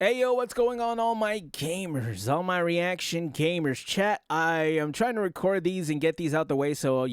Hey yo, what's going on, all my gamers, all my reaction gamers? Chat, I am trying to record these and get these out the way so,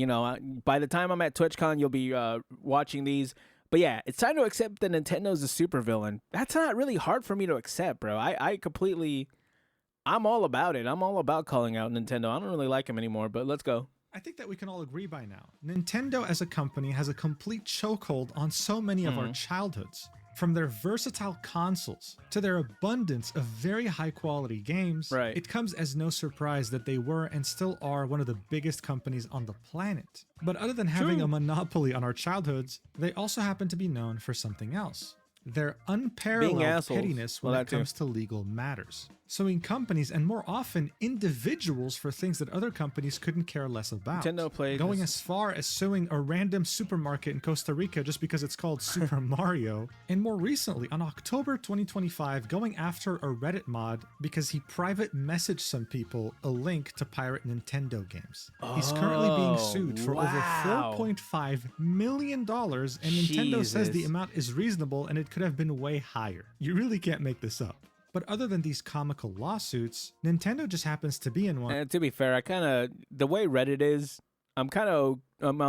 by the time I'm at TwitchCon, you'll be watching these. But yeah, it's time to accept that Nintendo's a supervillain. That's not really hard for me to accept, bro. I'm all about it. I'm all about calling out Nintendo. I don't really like them anymore, but let's go. I think that we can all agree by now. Nintendo as a company has a complete chokehold on so many of our childhoods. From their versatile consoles to their abundance of very high quality games, Right. it comes as no surprise that they were and still are one of the biggest companies on the planet. But other than having a monopoly on our childhoods, they also happen to be known for something else. Their unparalleled assholes. pettiness when Well, it that too. comes to legal matters. Suing companies and more often individuals for things that other companies couldn't care less about. Nintendo played Going this- as far as suing a random supermarket in Costa Rica just because it's called Super Mario. And more recently, on October 2025, going after a Reddit mod because he private messaged some people a link to pirate Nintendo games. He's currently being sued for over $4.5 million, and Nintendo says the Jesus. amount is reasonable and it could have been way higher. You really can't make this up. But other than these comical lawsuits, Nintendo just happens to be in one. And to be fair, the way Reddit is, I'm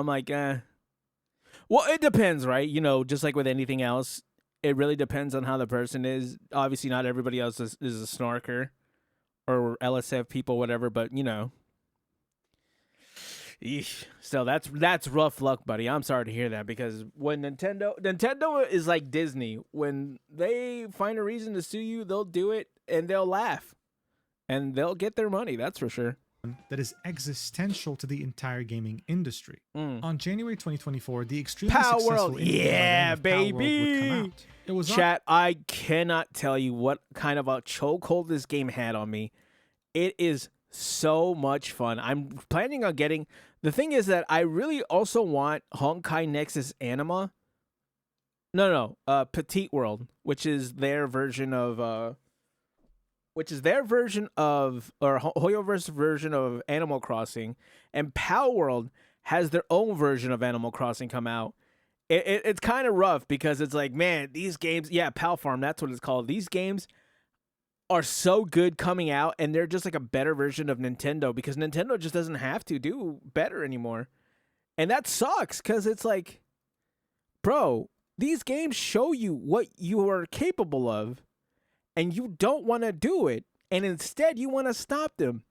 like, eh. Well, it depends, right? Just like with anything else, it really depends on how the person is. Obviously, not everybody else is a snarker or LSF people, whatever, but Eesh. So that's rough luck, buddy. I'm sorry to hear that, because when Nintendo is like Disney. When they find a reason to sue you, they'll do it and they'll laugh and they'll get their money. That's for sure. That is existential to the entire gaming industry. Mm. On January 2024, the extremely Power successful World. indie Yeah, game of Power World would baby. come out. It was Chat, I cannot tell you what kind of a chokehold this game had on me. It is so much fun. I'm planning on getting. The thing is that I really also want Honkai Nexus Anima. No, Petite World, which is their version of or Hoyoverse version of Animal Crossing, and Power World has their own version of Animal Crossing come out. It's kind of rough because it's like, man, these games, Pal Farm, that's what it's called. These games are so good coming out, and they're just like a better version of Nintendo, because Nintendo just doesn't have to do better anymore. And that sucks, because it's like, bro, these games show you what you are capable of, and you don't want to do it, and instead you want to stop them.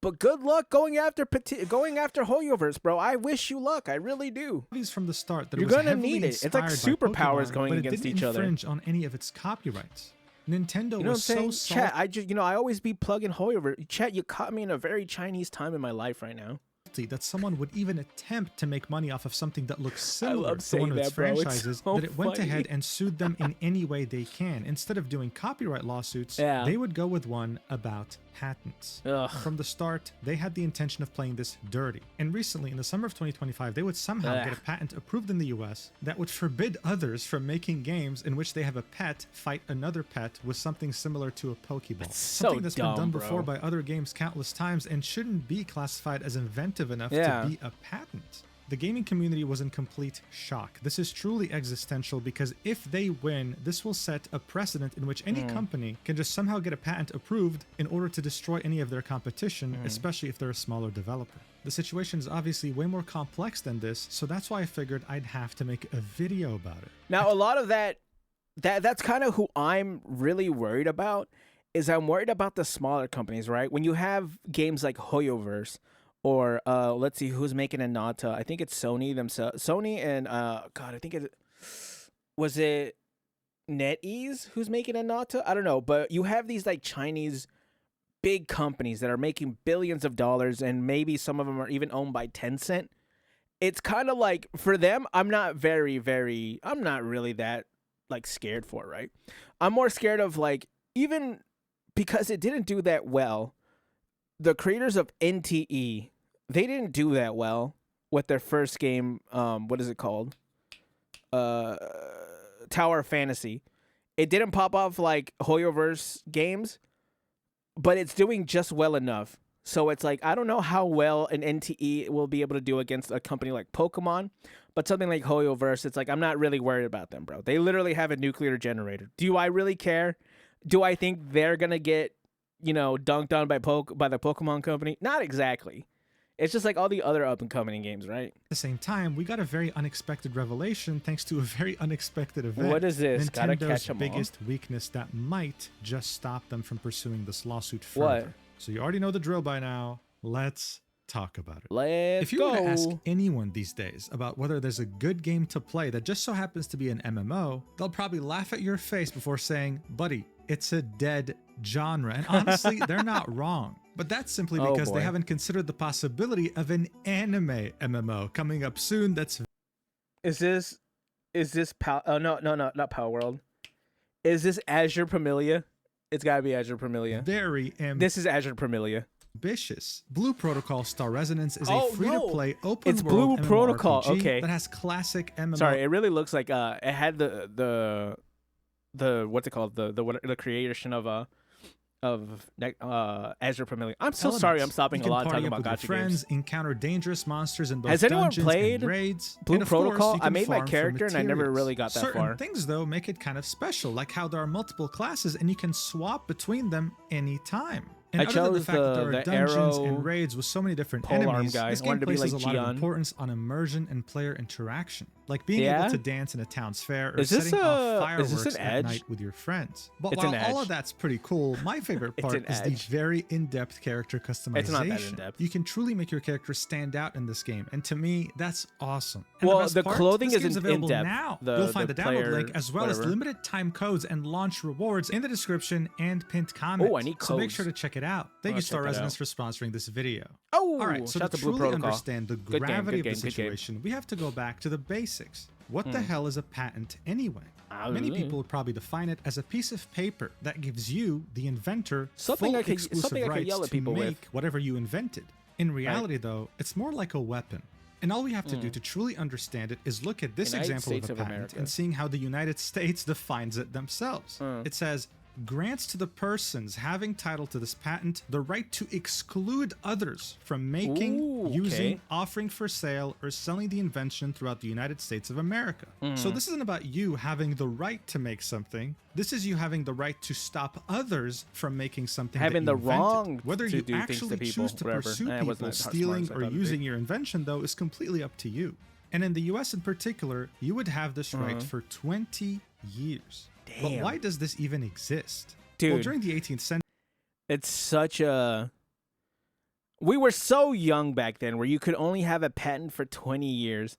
But good luck going after Hoyoverse, bro. I wish you luck. I really do. obvious from the start that You're it was gonna heavily need it. It's like inspired by superpowers Pokemon, going but against it didn't each other. infringe on any of its copyrights. Nintendo You know what I'm was so saying? solid. Chat, I always be plugging Hoyoverse. Chat, you caught me in a very Chinese time in my life right now. That someone would even attempt to make money off of something that looks similar love to one of saying its that, bro. It's franchises, so that it went funny. ahead and sued them in any way they can. Instead of doing copyright lawsuits, Yeah. they would go with one about patents. Ugh. From the start, they had the intention of playing this dirty. And recently, in the summer of 2025, they would somehow get a patent approved in the US that would forbid others from making games in which they have a pet fight another pet with something similar to a Pokeball. so Something that's been dumb, done bro. before by other games countless times and shouldn't be classified as inventive enough Yeah. to be a patent. The gaming community was in complete shock. This is truly existential, because if they win, this will set a precedent in which any company can just somehow get a patent approved in order to destroy any of their competition, especially if they're a smaller developer. The situation is obviously way more complex than this, so that's why I figured I'd have to make a video about it. Now, a lot of that's kind of who I'm really worried about. Is I'm worried about the smaller companies, right? When you have games like Hoyoverse, or let's see who's making a Nata. I think it's Sony themselves. Sony and I think was it NetEase who's making a Nata? I don't know, but you have these like Chinese big companies that are making billions of dollars, and maybe some of them are even owned by Tencent. It's kind of like, for them, I'm not really that like scared for, right? I'm more scared of, like, even because it didn't do that well, the creators of NTE, they didn't do that well with their first game. What is it called? Tower of Fantasy. It didn't pop off like Hoyoverse games, but it's doing just well enough. So it's like, I don't know how well an NTE will be able to do against a company like Pokemon, but something like Hoyoverse, it's like, I'm not really worried about them, bro. They literally have a nuclear generator. Do I really care? Do I think they're gonna get, dunked on by the Pokemon company? Not exactly. It's just like all the other up and coming games, right? At the same time, we got a very unexpected revelation thanks to a very unexpected event. What is this? Gotta catch Nintendo's 'em all. biggest weakness that might just stop them from pursuing this lawsuit What? further. So you already know the drill by now. Let's talk about it. Let's If you go. were to ask anyone these days about whether there's a good game to play that just so happens to be an MMO, they'll probably laugh at your face before saying, buddy, it's a dead genre. And honestly, they're not wrong. But that's simply Oh, because boy. they haven't considered the possibility of an anime MMO coming up soon that's Is this oh no, not Power World. Is this Azure Familia? It's gotta be Azure Familia. very This is Azure Familia. ambitious. Blue Protocol Star Resonance is a Oh, free-to-play open It's world Blue Protocol, MMORPG okay. that has classic MMO. Sorry, it really looks like it had the what's it called, the creation of Azure Familia. I'm so sorry, I'm stopping You a can lot party talking up about with your gacha friends, games. encounter dangerous monsters in both Has anyone dungeons played and raids. Blue and of course, Protocol? you I can made my farm for character and I never materials. really got that Certain far. things, though, make it kind of special, like how there are multiple classes and you can swap between them anytime. And I other than the chose fact that there are the dungeons arrow and raids with so many different polearm enemies, guy. this I game wanted to be places like a lot of Gion. importance on immersion and player interaction, like being Yeah? able to dance in a town's fair or Is this setting off is this fireworks an at Edge? night with your friends. But It's while an all Edge. of that's pretty cool, my favorite It's part an is the Edge. very in-depth character customization. It's not that in-depth. You can truly make your character stand out in this game, and to me, that's awesome. And Well, best the part, clothing this isn't game's available in-depth. now. The- You'll find the the download player- link as well as whatever. limited time codes and launch rewards in the description and pinned comment. Oh, I need So make codes. sure to check it out. Thank I'll you, check Star that Resonance, out. for sponsoring this video. Oh, All right, so shout to out to Blue truly Protocol. understand the Good game, gravity good of the game, good game. situation, we have to go back to the basics. What the hell is a patent anyway? Many know. people would probably define it as a piece of paper that gives you, the inventor, Something full I could- exclusive something I could rights yell at to people with. make whatever you invented. In reality, though, it's more like a weapon. And all we have to do Mm. to truly understand it is look at this United example States of a of patent America. and seeing how the United States defines it themselves. It says, grants to the persons having title to this patent the right to exclude others from making, Ooh, using, okay. offering for sale, or selling the invention throughout the United States of America. Mm. So this isn't about you having the right to make something. This is you having the right to stop others from making something Having that you the invented. wrong Whether to you do things to actually people, choose to whatever. pursue I wasn't people as smart stealing as I or thought it'd using be. your invention, though, is completely up to you. And in the US in particular, you would have this right for 20 years. But Damn. why does this even exist? Dude. Well, during the 18th century, It's such a. We were so young back then, where you could only have a patent for 20 years,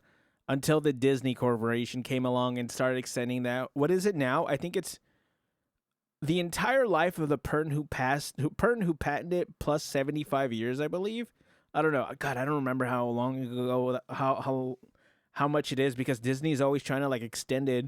until the Disney Corporation came along and started extending that. What is it now? I think it's the entire life of the person who patented it plus 75 years, I believe. I don't know. God, I don't remember how long ago, how much it is, because Disney's always trying to like extend it.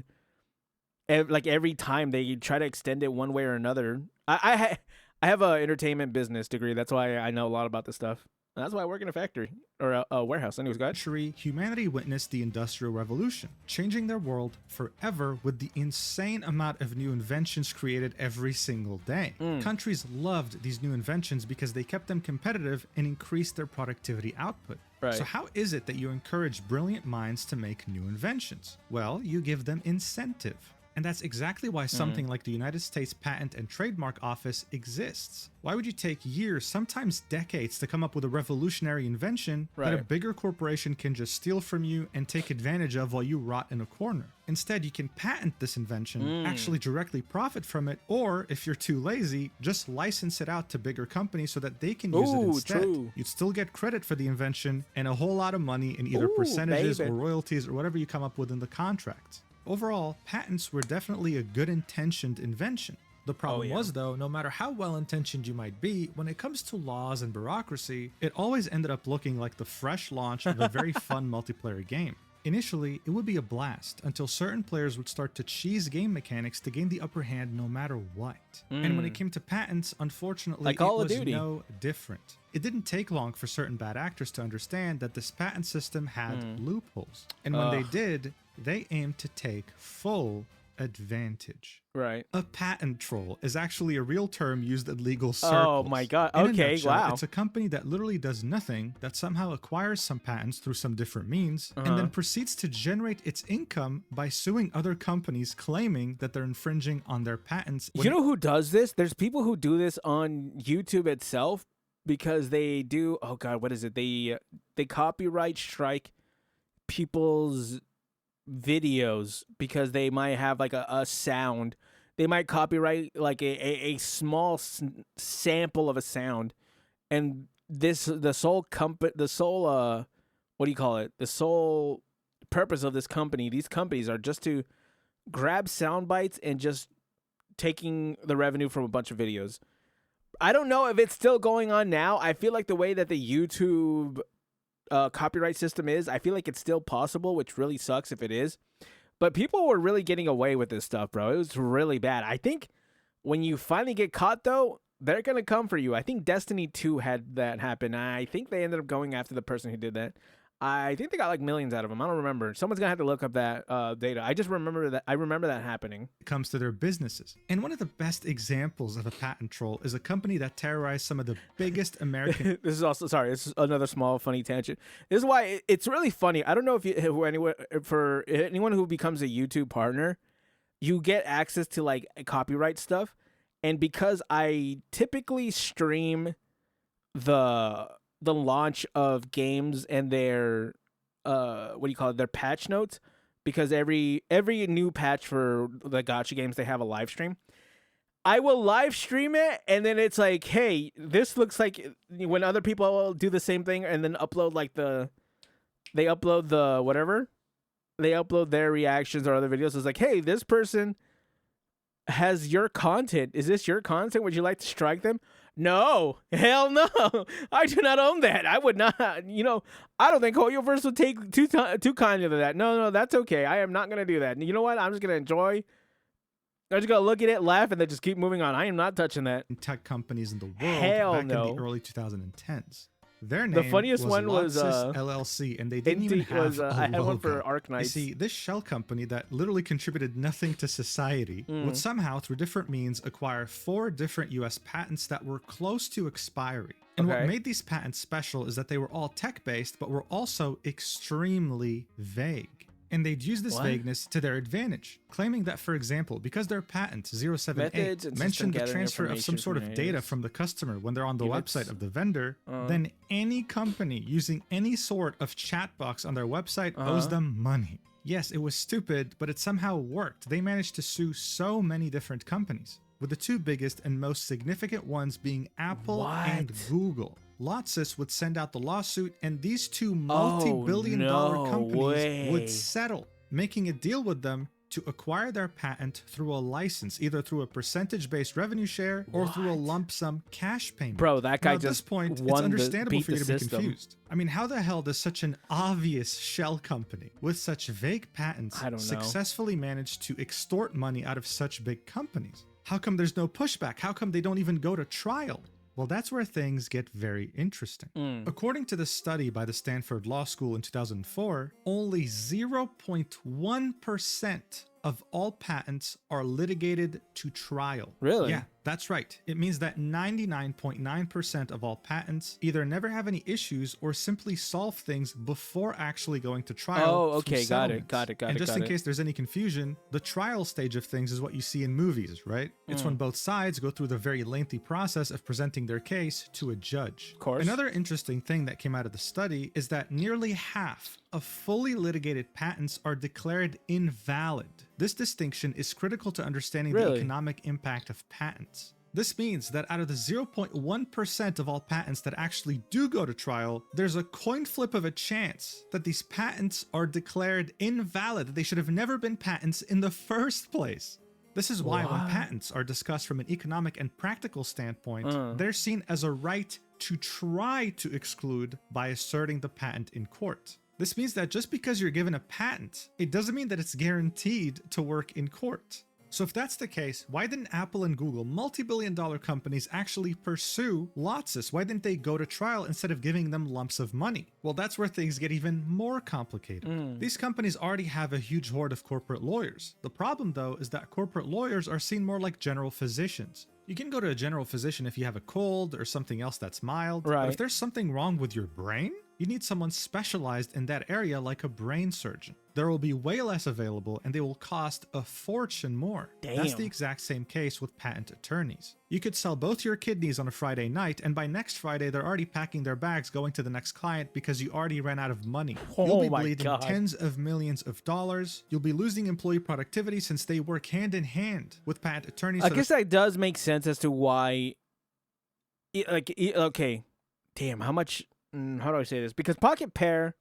Like every time they try to extend it one way or another. I have a entertainment business degree. That's why I know a lot about this stuff. And that's why I work in a factory or a warehouse. Anyways, go ahead. humanity witnessed the Industrial Revolution, changing their world forever with the insane amount of new inventions created every single day. Countries loved these new inventions because they kept them competitive and increased their productivity output. Right. So how is it that you encourage brilliant minds to make new inventions? Well, you give them incentive. And that's exactly why something like the United States Patent and Trademark Office exists. Why would you take years, sometimes decades, to come up with a revolutionary invention that a Right. bigger corporation can just steal from you and take advantage of while you rot in a corner? Instead, you can patent this invention, actually directly profit from it, or if you're too lazy, just license it out to bigger companies so that they can use it Ooh, instead. true. You'd still get credit for the invention and a whole lot of money in either Ooh, percentages baby. or royalties or whatever you come up with in the contract. Overall, patents were definitely a good-intentioned invention. The problem yeah. was, though, no matter how well-intentioned you might be, when it comes to laws and bureaucracy, it always ended up looking like the fresh launch of a very fun multiplayer game. Initially, it would be a blast until certain players would start to cheese game mechanics to gain the upper hand no matter what. And when it came to patents, unfortunately, Like it Call of was Duty. no different. It didn't take long for certain bad actors to understand that this patent system had loopholes. And when they did, they aimed to take full advantage. Right. A patent troll is actually a real term used in legal circles. Oh my god. In a Okay, nutshell, wow. it's a company that literally does nothing, that somehow acquires some patents through some different means, and then proceeds to generate its income by suing other companies claiming that they're infringing on their patents. You know who does this? There's people who do this on YouTube itself because they do, oh god, what is it? They copyright strike people's videos because they might have like a sound. They might copyright like a small sample of a sound, and the sole what do you call it? The sole purpose of this company, these companies are just to grab sound bites and just taking the revenue from a bunch of videos. I don't know if it's still going on now. I feel like the way that the YouTube copyright system is, I feel like it's still possible, which really sucks if it is. But people were really getting away with this stuff, bro. It was really bad. I think when you finally get caught, though, they're going to come for you. I think Destiny 2 had that happen. I think they ended up going after the person who did that. I think they got like millions out of them. I don't remember. Someone's gonna have to look up that data. I just remember that. I remember that happening. It comes to their businesses. And one of the best examples of a patent troll is a company that terrorized some of the biggest American. This is also, sorry, this is another small funny tangent. This is why it's really funny. I don't know for anyone who becomes a YouTube partner, you get access to like copyright stuff, and because I typically stream the launch of games and their what do you call it, their patch notes, because every new patch for the gacha games, they have a live stream. I will live stream it, and then it's like, hey, this looks like, when other people do the same thing and then upload like they upload their reactions or other videos. It's like, hey, this person has your content. Is this your content? Would you like to strike them? No, hell no. I do not own that. I would not, I don't think Hoyoverse would take too kindly to that. No, that's okay. I am not going to do that. And you know what? I'm just going to enjoy. I'm just going to look at it, laugh, and then just keep moving on. I am not touching that. Tech companies in the world Hell back no. in the early 2010s. Their name The funniest was one was LLC, and they didn't even have a I had one for logo. Arc Knights. You see, this shell company that literally contributed nothing to society would somehow, through different means, acquire 4 different US patents that were close to expiry. And what made these patents special is that they were all tech-based, but were also extremely vague. And they'd use this vagueness to their advantage, claiming that, for example, because their patent 078 mentioned the transfer of some sort of data from the customer when they're on the website of the vendor, then any company using any sort of chat box on their website owes them money. Yes, it was stupid, but it somehow worked. They managed to sue so many different companies, with the 2 biggest and most significant ones being Apple and Google. Lotsys would send out the lawsuit, and these 2 multi-billion-dollar companies would settle, making a deal with them to acquire their patent through a license, either through a percentage-based revenue share or through a lump sum cash payment. Bro, that guy now, at this point, it's understandable for you to be confused. I mean, how the hell does such an obvious shell company with such vague patents successfully manage to extort money out of such big companies? How come there's no pushback? How come they don't even go to trial? Well, that's where things get very interesting. According to the study by the Stanford Law School in 2004, only 0.1% of all patents are litigated to trial. Really? Yeah, that's right. It means that 99.9% of all patents either never have any issues or simply solve things before actually going to trial. Oh, okay, got it. And just in case there's any confusion, the trial stage of things is what you see in movies, right? It's when both sides go through the very lengthy process of presenting their case to a judge. Of course. Another interesting thing that came out of the study is that nearly half of fully litigated patents are declared invalid. This distinction is critical to understanding the economic impact of patents. This means that out of the 0.1% of all patents that actually do go to trial, there's a coin flip of a chance that these patents are declared invalid, that they should have never been patents in the first place. This is why when patents are discussed from an economic and practical standpoint, they're seen as a right to try to exclude by asserting the patent in court. This means that just because you're given a patent, it doesn't mean that it's guaranteed to work in court. So if that's the case, why didn't Apple and Google, multi-billion-dollar companies, actually pursue Lotsys? Why didn't they go to trial instead of giving them lumps of money? Well, that's where things get even more complicated. These companies already have a huge horde of corporate lawyers. The problem, though, is that corporate lawyers are seen more like general physicians. You can go to a general physician if you have a cold or something else that's mild, Right. but if there's something wrong with your brain, you need someone specialized in that area like a brain surgeon. There will be way less available and they will cost a fortune more. That's the Damn. exact same case with patent attorneys. You could sell both your kidneys on a Friday night, and by next Friday they're already packing their bags going to the next client because you already ran out of money. You'll Oh be my bleeding God. tens of millions of dollars. You'll be losing employee productivity since they work hand in hand with patent attorneys. I so guess that does make sense as to why. Okay, damn, how much? How do I say this? Because Pocket Pair,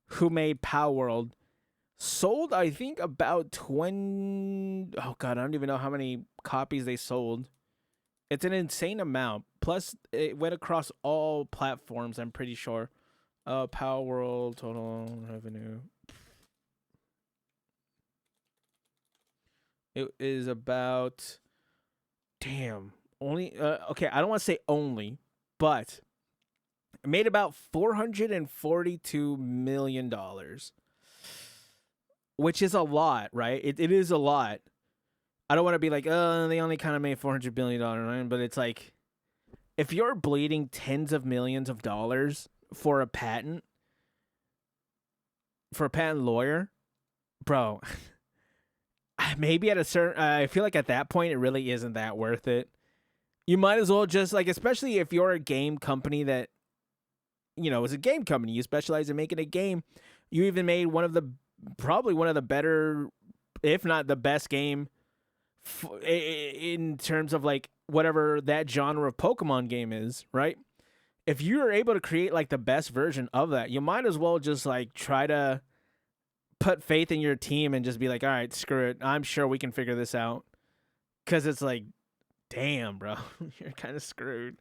who made Power World, sold I think about 20. Oh god, I don't even know how many copies they sold. It's an insane amount. Plus, it went across all platforms. I'm pretty sure. Power World total revenue. It is about. Damn. Only. Okay, I don't want to say only, but it made about $442 million, which is a lot, right? It is a lot. I don't want to be like, oh, they only kind of made $400 billion, right? But it's like, if you're bleeding tens of millions of dollars for a patent lawyer, bro, maybe at a certain, I feel like at that point, it really isn't that worth it. You might as well just, like, especially if you're a game company that, is a game company, you specialize in making a game. You even made probably one of the better, if not the best game in terms of like whatever that genre of Pokemon game is, right? If you're able to create like the best version of that, you might as well just like try to put faith in your team and just be like, all right, screw it. I'm sure we can figure this out. Because it's like, damn, bro, you're kind of screwed.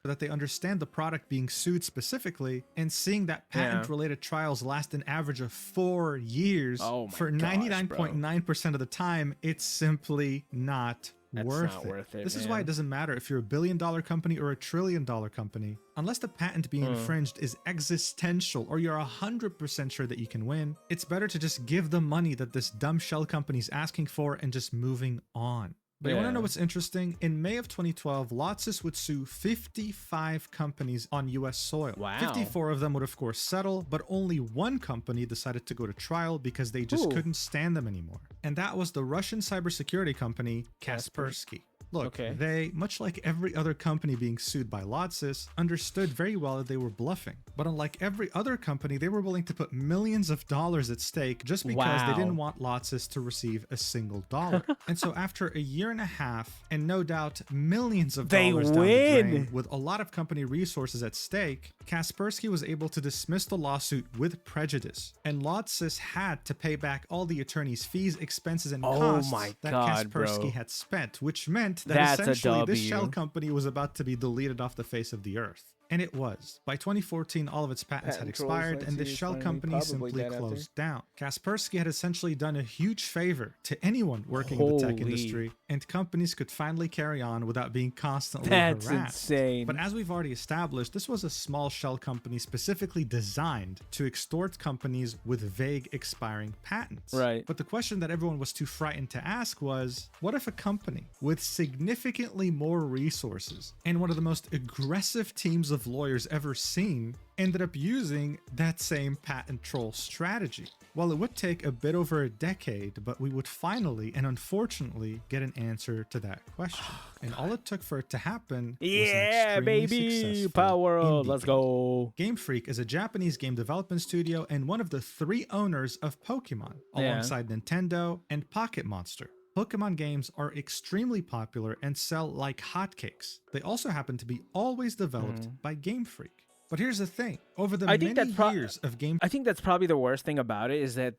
That they understand the product being sued specifically, and seeing that patent-related trials last an average of 4 years for 99.9% of the time, it's simply not worth it. This is why it doesn't matter if you're a billion-dollar company or a trillion-dollar company. Unless the patent being infringed is existential or you're 100% sure that you can win, it's better to just give the money that this dumb shell company's asking for and just moving on. But you want to know what's interesting? In May of 2012, Lotsys would sue 55 companies on US soil. Wow. 54 of them would, of course, settle, but only one company decided to go to trial because they just couldn't stand them anymore. And that was the Russian cybersecurity company Kaspersky. Look, they, much like every other company being sued by Lotsys, understood very well that they were bluffing. But unlike every other company, they were willing to put millions of dollars at stake just because they didn't want Lotsys to receive a single dollar. And so after a year and a half, and no doubt millions of dollars down the drain, with a lot of company resources at stake, Kaspersky was able to dismiss the lawsuit with prejudice. And Lotsys had to pay back all the attorney's fees, expenses, and costs that Kaspersky had spent, which meant that essentially this shell company was about to be deleted off the face of the earth. And it was. By 2014, all of its patents had expired, and the shell company simply closed down. Kaspersky had essentially done a huge favor to anyone working in the tech industry, and companies could finally carry on without being constantly harassed. That's insane. But as we've already established, this was a small shell company specifically designed to extort companies with vague expiring patents. Right. But the question that everyone was too frightened to ask was, what if a company with significantly more resources and one of the most aggressive teams of lawyers ever seen ended up using that same patent troll strategy? Well, it would take a bit over a decade, but we would finally and unfortunately get an answer to that question. And all it took for it to happen was an extremely successful Power World, indie let's game. go. Game Freak is a Japanese game development studio and one of the 3 owners of Pokemon, alongside Nintendo and Pocket Monster. Pokemon games are extremely popular and sell like hotcakes. They also happen to be always developed by Game Freak. But here's the thing, over the many years of Game I think that's probably the worst thing about it is that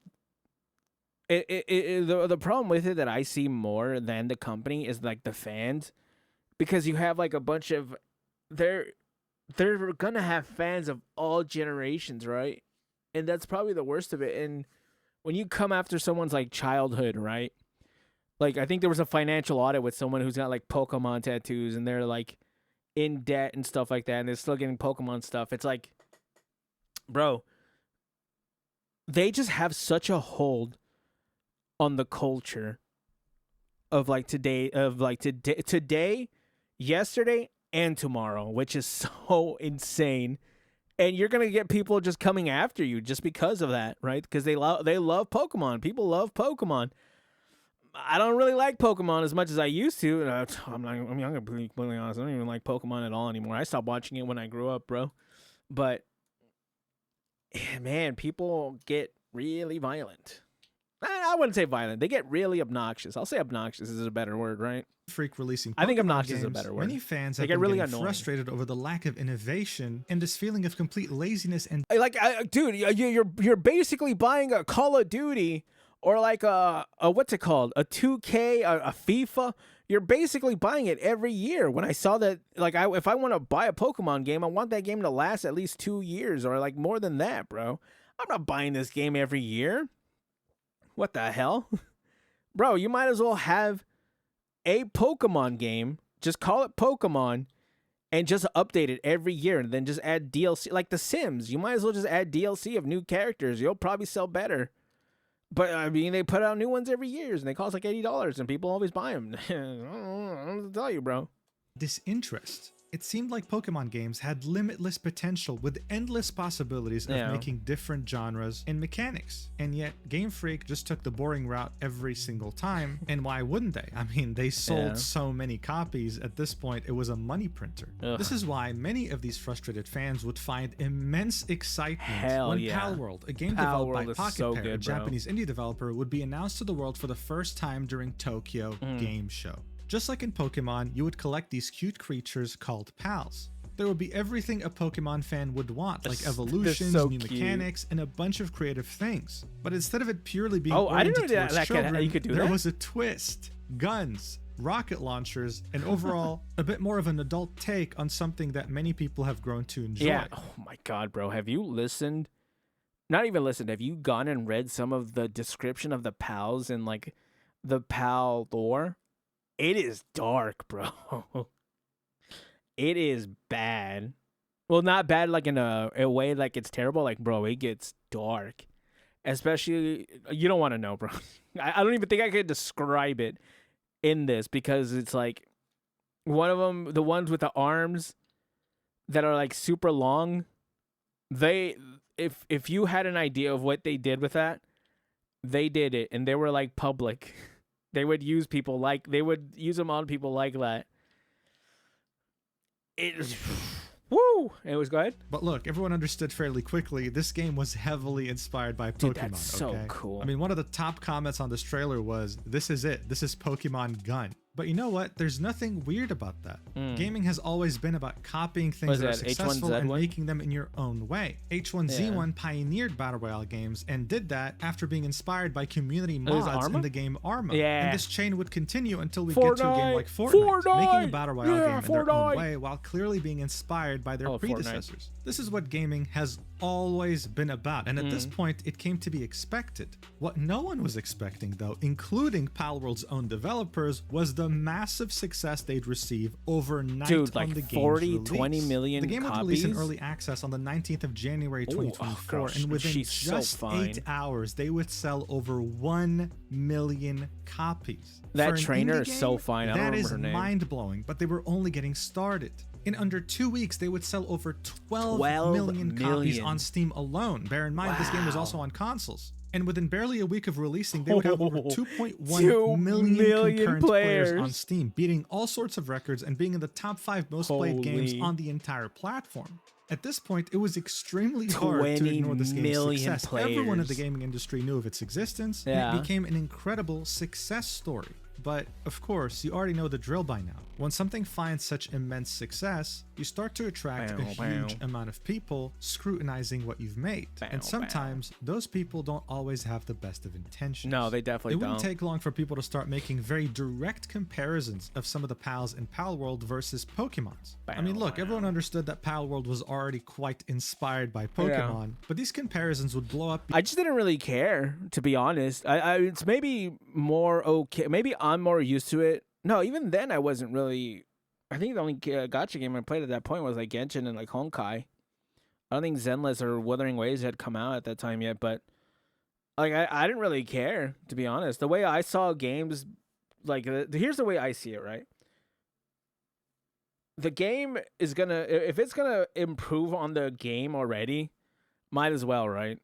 the problem with it that I see more than the company is like the fans, because you have like a bunch of they're gonna have fans of all generations, right? And that's probably the worst of it. And when you come after someone's like childhood, right? Like, I think there was a financial audit with someone who's got like Pokemon tattoos, and they're like in debt and stuff like that, and they're still getting Pokemon stuff. It's like, bro, they just have such a hold on the culture of like today, yesterday, and tomorrow, which is so insane. And you're gonna get people just coming after you just because of that, right? Because they love Pokemon. People love Pokemon. I don't really like Pokemon as much as I used to. And I'm gonna be completely honest. I don't even like Pokemon at all anymore. I stopped watching it when I grew up, bro. But man, people get really violent. I wouldn't say violent. They get really obnoxious. I'll say obnoxious is a better word, right? Freak releasing Pokemon I think obnoxious games, is a better word. Many fans They have get been really getting annoying. frustrated over the lack of innovation and this feeling of complete laziness and Dude, you're basically buying a Call of Duty or like a what's it called, a 2K, a FIFA. You're basically buying it every year. When I saw that, like, if I want to buy a Pokemon game, I want that game to last at least 2 years or like more than that, bro. I'm not buying this game every year. What the hell? Bro, you might as well have a Pokemon game, just call it Pokemon, and just update it every year, and then just add DLC. Like The Sims, you might as well just add DLC of new characters. You'll probably sell better. But, I mean, they put out new ones every year, and they cost like $80, and people always buy them. I don't know what to tell you, bro. disinterest. It seemed like Pokemon games had limitless potential with endless possibilities of making different genres and mechanics. And yet, Game Freak just took the boring route every single time. And why wouldn't they? I mean, they sold so many copies. At this point, it was a money printer. This is why many of these frustrated fans would find immense excitement when Palworld, a game developed by Pocket Pair, a Japanese indie developer, would be announced to the world for the first time during Tokyo Game Show. Just like in Pokemon, you would collect these cute creatures called pals. There would be everything a Pokemon fan would want, like evolutions, new mechanics, and a bunch of creative things. But instead of it purely being oriented towards children, there was a twist. Guns, rocket launchers, and overall, a bit more of an adult take on something that many people have grown to enjoy. Yeah, oh my god, bro. Have you listened? Not even listened. Have you gone and read some of the description of the pals and like the pal lore? It is dark, bro. It is bad. Well, not bad like in a way like it's terrible. Like, bro, it gets dark. Especially, you don't want to know, bro. I don't even think I could describe it in this because it's like one of them, the ones with the arms that are like super long, if you had an idea of what they did with that, they did it, and they were like public. They would use them on people like that. It was, woo! It was good. But look, everyone understood fairly quickly. This game was heavily inspired by Pokemon. Dude, that's so cool. I mean, one of the top comments on this trailer was, "This is it. This is Pokemon Gun." But you know what? There's nothing weird about that. Gaming has always been about copying things that are successful and making them in your own way. H1Z1 pioneered Battle Royale games and did that after being inspired by community mods in the game Arma. And this chain would continue until we get to a game like Fortnite, making a Battle Royale game in their own way while clearly being inspired by their predecessors. This is what gaming has always been about, and at this point, it came to be expected. What no one was expecting, though, including Palworld's own developers, was the massive success they'd receive overnight on the game's 20 million The game would copies? release in early access on the 19th of January 2024, and within just 8 hours, they would sell over 1 million copies. That trainer is so fine. I don't remember her name. That is mind-blowing, but they were only getting started. In under 2 weeks, they would sell over 12 million copies on Steam alone. Bear in mind, this game was also on consoles. And within barely a week of releasing, they would have over 2.1 million concurrent players on Steam, beating all sorts of records and being in the top 5 most played games on the entire platform. At this point, it was extremely hard to ignore this game's success. Everyone in the gaming industry knew of its existence, and it became an incredible success story. But, of course, you already know the drill by now. When something finds such immense success, you start to attract a huge amount of people scrutinizing what you've made. And sometimes those people don't always have the best of intentions. No, they definitely don't. It wouldn't take long for people to start making very direct comparisons of some of the pals in Pal World versus Pokemons. I mean, look, everyone understood that Pal World was already quite inspired by Pokemon, but these comparisons would blow up. I just didn't really care, to be honest. It's maybe more okay. Maybe I'm more used to it. No, even then I wasn't really. I think the only gacha game I played at that point was like Genshin and like Honkai. I don't think Zenless or Wuthering Waves had come out at that time yet, but like I didn't really care, to be honest. The way I saw games, like here's the way I see it, right? The game is gonna, if it's gonna improve on the game already, might as well, right?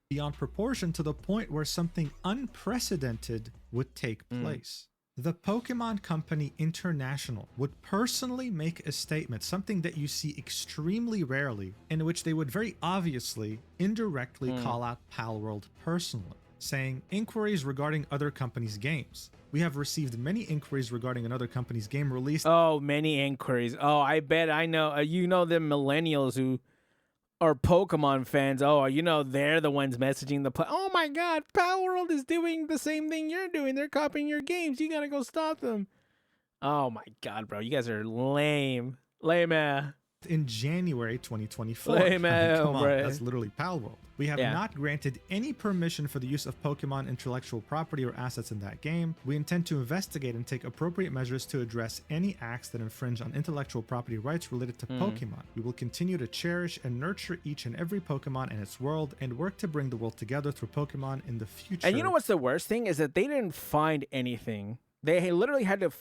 Beyond proportion to the point where something unprecedented would take place. The Pokemon Company International would personally make a statement, something that you see extremely rarely, in which they would very obviously indirectly call out Pal World personally, saying, inquiries regarding other companies' games. We have received many inquiries regarding another company's game release. Oh, many inquiries. Oh, I bet I know. You know the millennials who are Pokemon fans. Oh, you know they're the ones messaging oh my God, Pal World is doing the same thing you're doing. They're copying your games. You gotta go stop them. Oh my God, bro, you guys are lame, lame. In January 2024. Lame, Come on, bro. that's literally Pal World. We have not granted any permission for the use of Pokemon intellectual property or assets in that game. We intend to investigate and take appropriate measures to address any acts that infringe on intellectual property rights related to Pokemon. We will continue to cherish and nurture each and every Pokemon in its world and work to bring the world together through Pokemon in the future. And you know what's the worst thing is that they didn't find anything. They literally had to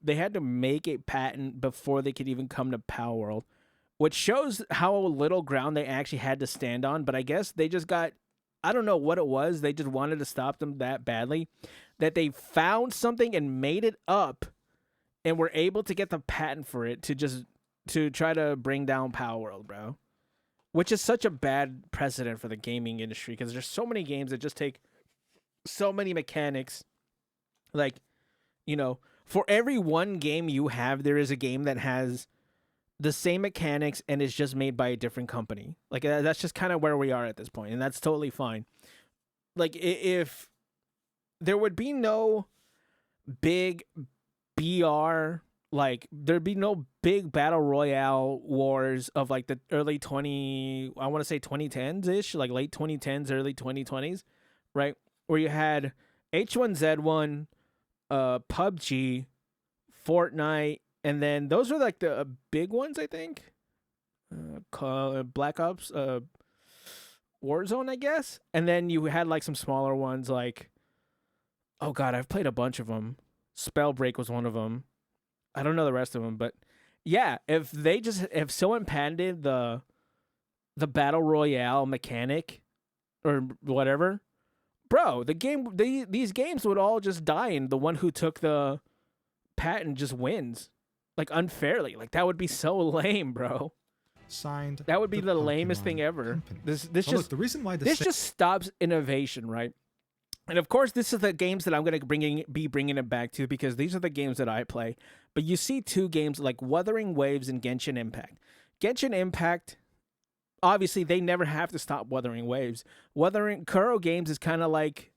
they had to make a patent before they could even come to Pal World, which shows how little ground they actually had to stand on. But I guess they just got, I don't know what it was. They just wanted to stop them that badly that they found something and made it up and were able to get the patent for it to try to bring down Pal World, bro. Which is such a bad precedent for the gaming industry because there's so many games that just take so many mechanics. Like, you know, for every one game you have, there is a game that has the same mechanics and is just made by a different company. Like that's just kind of where we are at this point, and that's totally fine. Like if there would be no big BR, like there'd be no big battle royale wars of like the early 2010s ish, like late 2010s, early 2020s, right? Where you had H1Z1, PUBG, Fortnite. And then those are like the big ones, I think. Black Ops, Warzone, I guess. And then you had like some smaller ones like, oh God, I've played a bunch of them. Spellbreak was one of them. I don't know the rest of them, but yeah, if someone patented the battle royale mechanic or whatever, bro, these games would all just die, and the one who took the patent just wins. Like unfairly, like that would be so lame, bro. Signed. That would be the lamest thing ever. Company. This just look, the reason why this just stops innovation, right? And of course, this is the games that I'm gonna be bringing it back to because these are the games that I play. But you see two games like Wuthering Waves and Genshin Impact. Genshin Impact, obviously, they never have to stop Wuthering Waves. Kuro Games is kind of like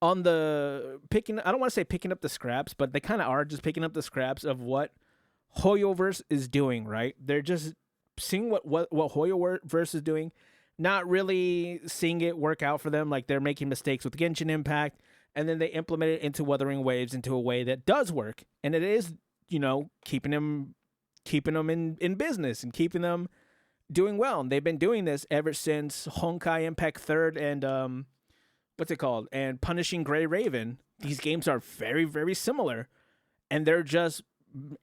on the picking. I don't want to say picking up the scraps, but they kind of are just picking up the scraps of what Hoyoverse is doing, right? They're just seeing what Hoyoverse is doing, not really seeing it work out for them. Like they're making mistakes with Genshin Impact, and then they implement it into Wuthering Waves into a way that does work, and it is, you know, keeping them in business and keeping them doing well. And they've been doing this ever since Honkai Impact 3rd and what's it called? And Punishing Grey Raven. These games are very, very similar, and they're just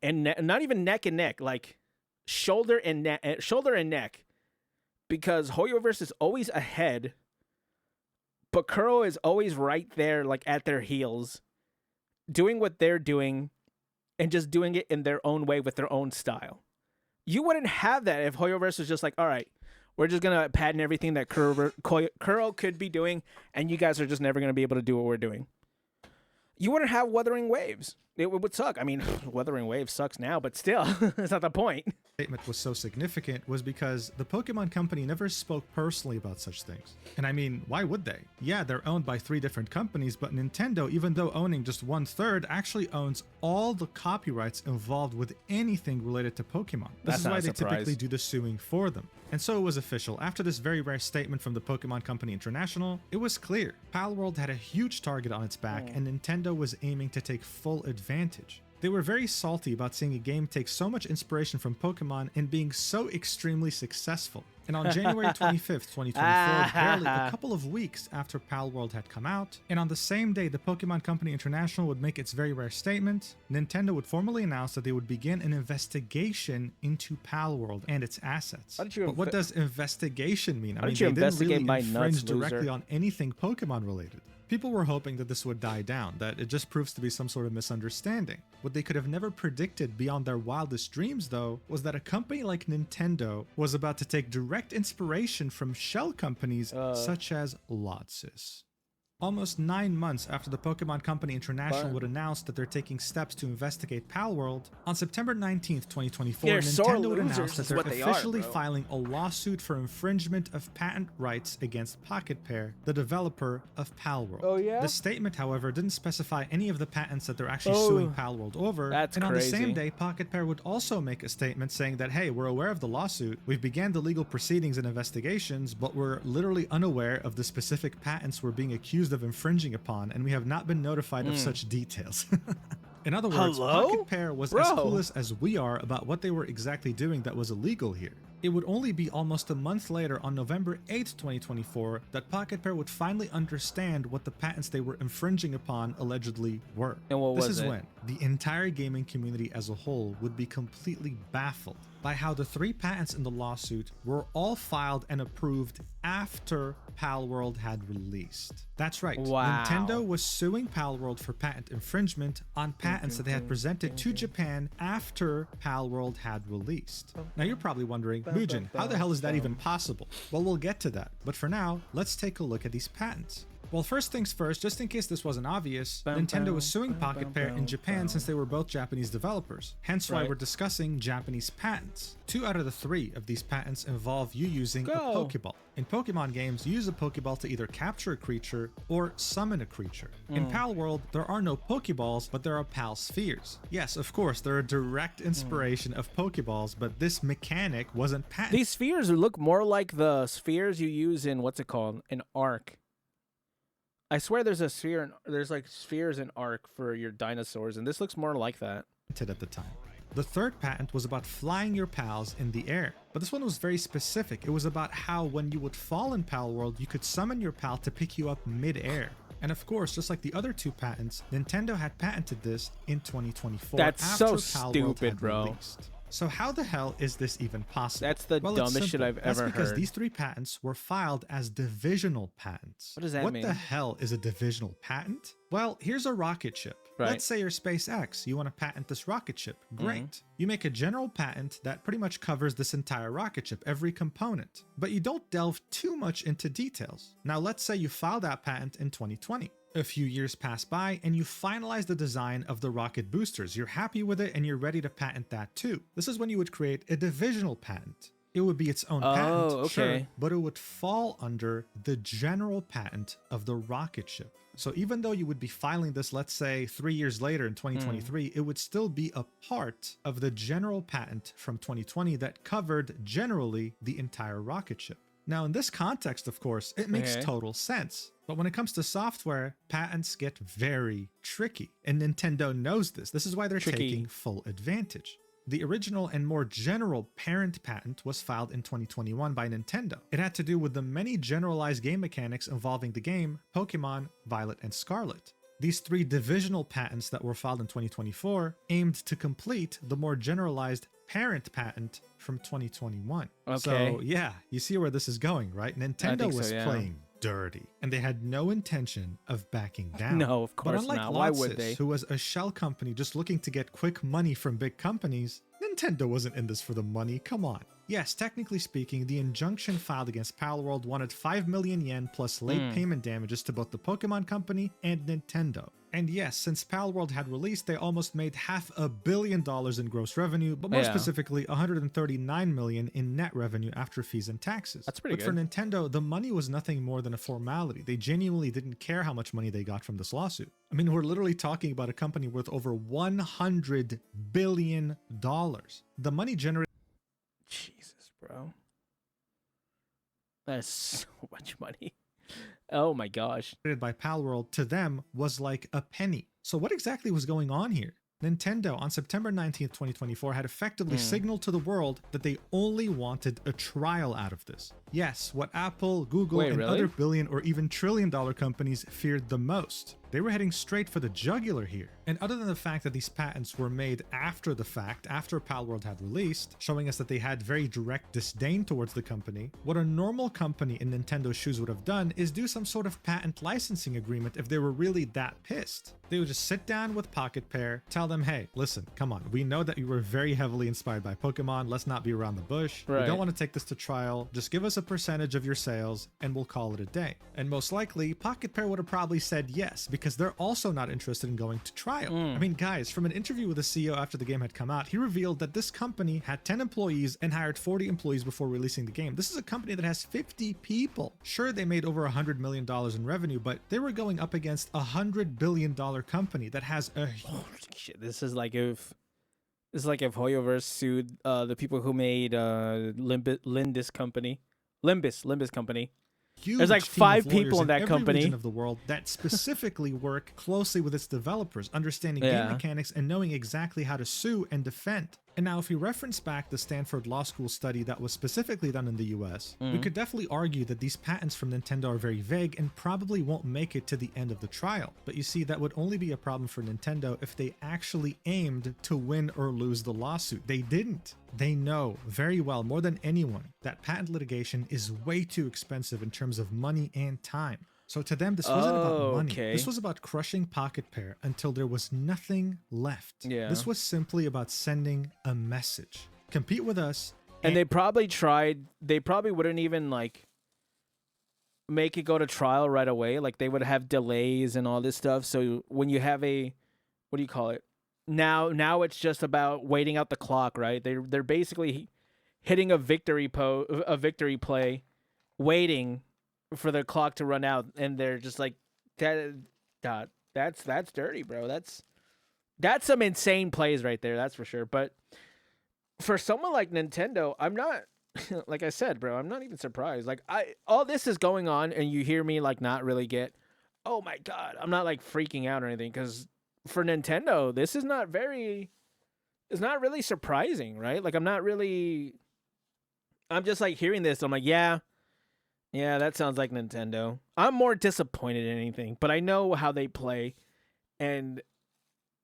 not even neck and neck, like shoulder and neck, because Hoyoverse is always ahead, but Kuro is always right there, like at their heels, doing what they're doing, and just doing it in their own way with their own style. You wouldn't have that if Hoyoverse was just like, all right, we're just gonna patent everything that Kuro could be doing, and you guys are just never gonna be able to do what we're doing. You wouldn't have Wuthering Waves. It would suck. I mean, Wuthering Waves sucks now, but still, that's not the point. Statement was so significant was because the Pokemon Company never spoke personally about such things. And I mean, why would they? Yeah, they're owned by 3 different companies, but Nintendo, even though owning just 1/3, actually owns all the copyrights involved with anything related to Pokemon. This That's is not why a they surprise. typically do the suing for them. And so it was official. After this very rare statement from the Pokemon Company International, it was clear Palworld had a huge target on its back, and Nintendo was aiming to take full advantage. They were very salty about seeing a game take so much inspiration from Pokemon and being so extremely successful. And on January 25th, 2024, barely a couple of weeks after Palworld had come out, and on the same day the Pokemon Company International would make its very rare statement, Nintendo would formally announce that they would begin an investigation into Palworld and its assets. But what does investigation mean? I mean, you they didn't really investigate my infringe nuts, directly loser? on anything Pokemon related. People were hoping that this would die down, that it just proves to be some sort of misunderstanding. What they could have never predicted beyond their wildest dreams, though, was that a company like Nintendo was about to take direct inspiration from shell companies such as Lotsys. Almost 9 months after the Pokemon Company International would announce that they're taking steps to investigate Palworld, on September 19th, 2024, They're sore Nintendo would losers announce that is they're what they are, officially bro. filing a lawsuit for infringement of patent rights against Pocket Pair, the developer of Palworld. Oh, yeah? The statement, however, didn't specify any of the patents that they're actually suing Palworld over. That's and on the crazy. same day, Pocket Pair would also make a statement saying that, hey, we're aware of the lawsuit, we've began the legal proceedings and investigations, but we're literally unaware of the specific patents we're being accused of infringing upon, and we have not been notified of such details. In other words, Hello? Pocket Pair was as clueless as we are about what they were exactly doing that was illegal here. It would only be almost a month later, on November 8th, 2024, that Pocket Pair would finally understand what the patents they were infringing upon allegedly were. And what this was is it? when the entire gaming community as a whole would be completely baffled by how the 3 patents in the lawsuit were all filed and approved after Palworld had released. That's right, Wow. Nintendo was suing Palworld for patent infringement on patents that they had presented to Japan after Palworld had released. Now you're probably wondering, Mujin, how the hell is that even possible? Well, we'll get to that, but for now, let's take a look at these patents. Well, first things first, just in case this wasn't obvious, Nintendo was suing Pocket Pair in Japan since they were both Japanese developers, hence why Right. we're discussing Japanese patents. 2 out of the 3 of these patents involve you using a Go. Pokeball. In Pokemon games, you use a Pokeball to either capture a creature or summon a creature. In Palworld, there are no Pokeballs, but there are Pal Spheres. Yes, of course, they're a direct inspiration of Pokeballs, but this mechanic wasn't patented. These spheres look more like the spheres you use in, what's it called? An Ark. I swear there's a sphere, there's like spheres in Ark for your dinosaurs, and this looks more like that. At the time. The third patent was about flying your pals in the air, but this one was very specific. It was about how when you would fall in Palworld, you could summon your pal to pick you up mid-air. And of course, just like the other 2 patents, Nintendo had patented this in 2024. That's so after Palworld stupid, had bro. released. So how the hell is this even possible? That's the Well, it's dumbest shit simple. I've That's ever because heard. these 3 patents were filed as divisional patents. What does that mean? What the hell is a divisional patent? Well, here's a rocket ship. Right. Let's say you're SpaceX. You want to patent this rocket ship. Great. You make a general patent that pretty much covers this entire rocket ship, every component. But you don't delve too much into details. Now, let's say you filed that patent in 2020. A few years pass by and you finalize the design of the rocket boosters. You're happy with it and you're ready to patent that too. This is when you would create a divisional patent. It would be its own patent, sure, okay. but it would fall under the general patent of the rocket ship. So even though you would be filing this, let's say 3 years later in 2023, it would still be a part of the general patent from 2020 that covered generally the entire rocket ship. Now, in this context, of course, it makes Okay. total sense. But when it comes to software, patents get very tricky. And Nintendo knows this. This is why they're Tricky. taking full advantage. The original and more general parent patent was filed in 2021 by Nintendo. It had to do with the many generalized game mechanics involving the game Pokemon Violet and Scarlet. These 3 divisional patents that were filed in 2024 aimed to complete the more generalized parent patent from 2021. Okay. So yeah, you see where this is going, right? Nintendo think so, was yeah. playing dirty, and they had no intention of backing down. No, of But course unlike not. Why would Lotsys, they? who was a shell company just looking to get quick money from big companies, Nintendo wasn't in this for the money. Come on. Yes, technically speaking, the injunction filed against Palworld wanted 5 million yen plus late payment damages to both the Pokemon Company and Nintendo. And yes, since Palworld had released, they almost made $500 million in gross revenue, but more specifically, 139 million in net revenue after fees and taxes. That's pretty good. For Nintendo, the money was nothing more than a formality. They genuinely didn't care how much money they got from this lawsuit. I mean, we're literally talking about a company worth over $100 billion. The money generated. Jesus, bro. That's so much money. Oh my gosh. By Palworld to them was like a penny. So what exactly was going on here? Nintendo on September 19th, 2024 had effectively signaled to the world that they only wanted a trial out of this. Yes, what Apple, Google, and other billion or even trillion-dollar companies feared the most. They were heading straight for the jugular here. And other than the fact that these patents were made after the fact, after Palworld had released, showing us that they had very direct disdain towards the company, what a normal company in Nintendo's shoes would have done is do some sort of patent licensing agreement if they were really that pissed. They would just sit down with Pocket Pair, tell them, hey, listen, come on, we know that you were very heavily inspired by Pokemon, let's not be around the bush. We don't want to take this to trial, just give us a percentage of your sales and we'll call it a day. And most likely, Pocket Pair would have probably said yes, because they're also not interested in going to trial. I mean, guys, from an interview with the CEO after the game had come out, he revealed that this company had 10 employees and hired 40 employees before releasing the game. This is a company that has 50 people. Sure, they made over $100 million in revenue, but they were going up against a $100 billion company that has a... Shit, this is like if Hoyoverse sued the people who made Limbus company. There's like 5 people in that company region of the world that specifically work closely with its developers, understanding game mechanics and knowing exactly how to sue and defend. And now if we reference back the Stanford Law School study that was specifically done in the US, we could definitely argue that these patents from Nintendo are very vague and probably won't make it to the end of the trial. But you see, that would only be a problem for Nintendo if they actually aimed to win or lose the lawsuit. They didn't. They know very well, more than anyone, that patent litigation is way too expensive in terms of money and time. So to them, this wasn't about money. This was about crushing Pocket Pair until there was nothing left. This was simply about sending a message. Compete with us. And they probably wouldn't even like make it go to trial right away. Like they would have delays and all this stuff. So when you have a, what do you call it? Now it's just about waiting out the clock, right? They're basically hitting a victory play, waiting for the clock to run out, and they're just like, that's dirty, bro. That's some insane plays right there, that's for sure. But for someone like Nintendo, I'm not like I said, bro, I'm not even surprised. Like all this is going on and you hear me like not really get, oh my god, I'm not like freaking out or anything, because for Nintendo, this is not really surprising, right? Like I'm just like hearing this, I'm like, yeah, that sounds like Nintendo. I'm more disappointed in anything, but I know how they play, and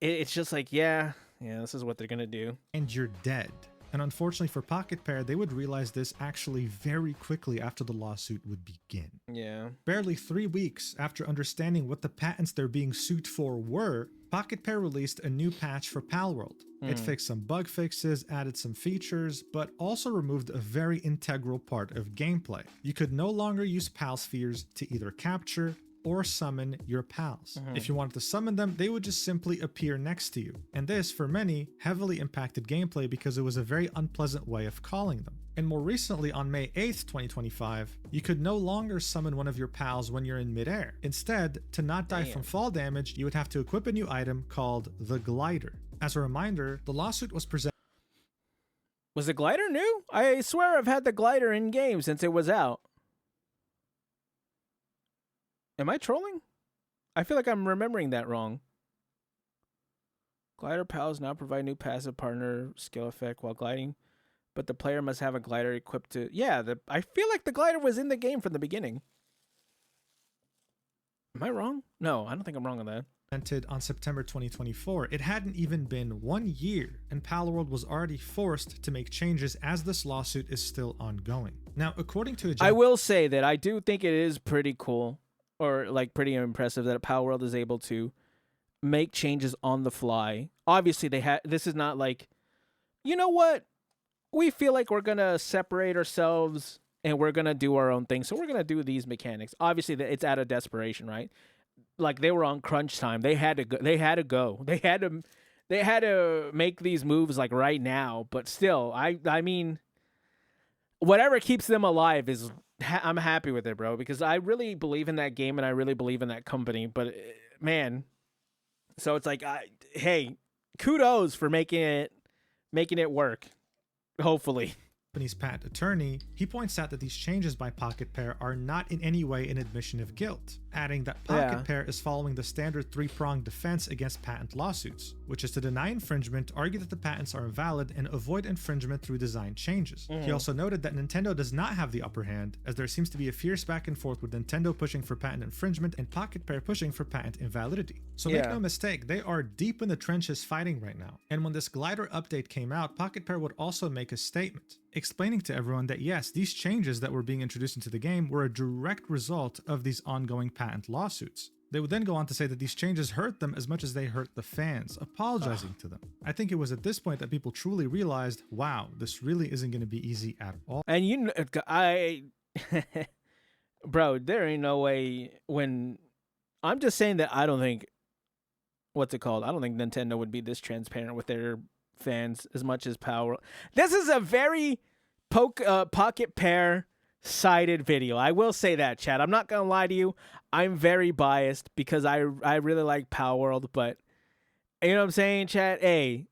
it's just like, yeah, this is what they're gonna do. And you're dead. And unfortunately for Pocket Pair, they would realize this actually very quickly after the lawsuit would begin. Yeah. Barely 3 weeks after understanding what the patents they're being sued for were, Pocket Pair released a new patch for Palworld. It fixed some bug fixes, added some features, but also removed a very integral part of gameplay. You could no longer use Pal Spheres to either capture or summon your pals. If you wanted to summon them, they would just simply appear next to you. And this, for many, heavily impacted gameplay because it was a very unpleasant way of calling them. And more recently, on May 8th, 2025, you could no longer summon one of your pals when you're in midair. Instead, to not die from fall damage, you would have to equip a new item called the Glider. As a reminder, the lawsuit was presented. Was the Glider new? I swear I've had the Glider in game since it was out. Am I trolling? I feel like I'm remembering that wrong. Glider pals now provide new passive partner skill effect while gliding, but the player must have a glider equipped to... Yeah, I feel like the Glider was in the game from the beginning. Am I wrong? No, I don't think I'm wrong on that. On September 2024, it hadn't even been 1 year, and Palworld was already forced to make changes as this lawsuit is still ongoing. Now, according to I will say that I do think it is pretty cool, or like pretty impressive, that Palworld is able to make changes on the fly. Obviously, this is not like, you know what? we feel like we're gonna separate ourselves and we're gonna do our own thing. So we're gonna do these mechanics. Obviously, it's out of desperation, right? Like they were on crunch time. They had to go. They had to go. They had to. They had to make these moves like right now. But still, I mean, whatever keeps them alive is. I'm happy with it, bro, because I really believe in that game and I really believe in that company. But man, so it's like, hey, kudos for making it work. Hopefully. Company's patent attorney, he points out that these changes by Pocket Pair are not in any way an admission of guilt, adding that Pocket Pair is following the standard three-pronged defense against patent lawsuits, which is to deny infringement, argue that the patents are invalid, and avoid infringement through design changes. He also noted that Nintendo does not have the upper hand, as there seems to be a fierce back and forth with Nintendo pushing for patent infringement and Pocket Pair pushing for patent invalidity. So make no mistake, they are deep in the trenches fighting right now. And when this glider update came out, Pocket Pair would also make a statement, explaining to everyone that yes, these changes that were being introduced into the game were a direct result of these ongoing patent lawsuits. They would then go on to say that these changes hurt them as much as they hurt the fans, apologizing to them. I think it was at this point that people truly realized, wow, this really isn't going to be easy at all. And you know, bro, there ain't no way when I'm just saying that I don't think what's it called? I don't think Nintendo would be this transparent with their fans as much as Power. This is a very Pocket Pair sided video. I will say that, Chad. I'm not gonna lie to you. I'm very biased because I really like Power World, but you know what I'm saying, Chad? Hey,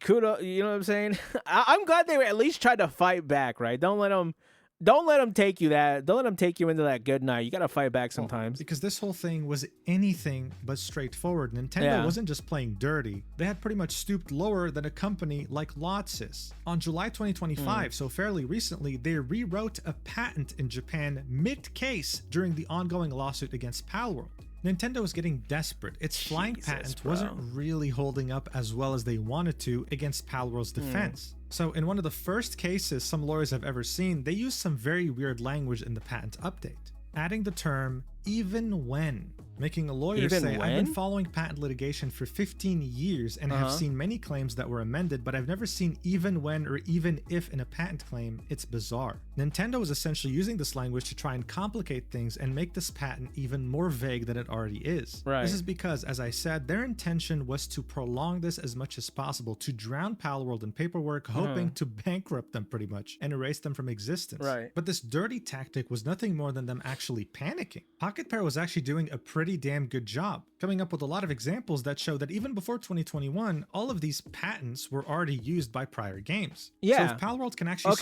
kudos. You know what I'm saying? I'm glad they at least tried to fight back, right? Don't let them take you that. Don't let them take you into that good night. You gotta fight back sometimes. Because this whole thing was anything but straightforward. Nintendo wasn't just playing dirty. They had pretty much stooped lower than a company like Lots is. On July 2025, so fairly recently, they rewrote a patent in Japan mid-case during the ongoing lawsuit against Palworld. Nintendo was getting desperate. Its flying patent wasn't really holding up as well as they wanted to against Palworld's defense. So in one of the first cases some lawyers have ever seen, they used some very weird language in the patent update, adding the term even when, making a lawyer say, I've been following patent litigation for 15 years and have seen many claims that were amended, but I've never seen even when or even if in a patent claim. It's bizarre. Nintendo was essentially using this language to try and complicate things and make this patent even more vague than it already is. This is because, as I said, their intention was to prolong this as much as possible, to drown Palworld in paperwork, hoping to bankrupt them pretty much and erase them from existence. But this dirty tactic was nothing more than them actually panicking. Pocket Pair was actually doing a pretty damn good job, coming up with a lot of examples that show that even before 2021, all of these patents were already used by prior games. So if Palworld can actually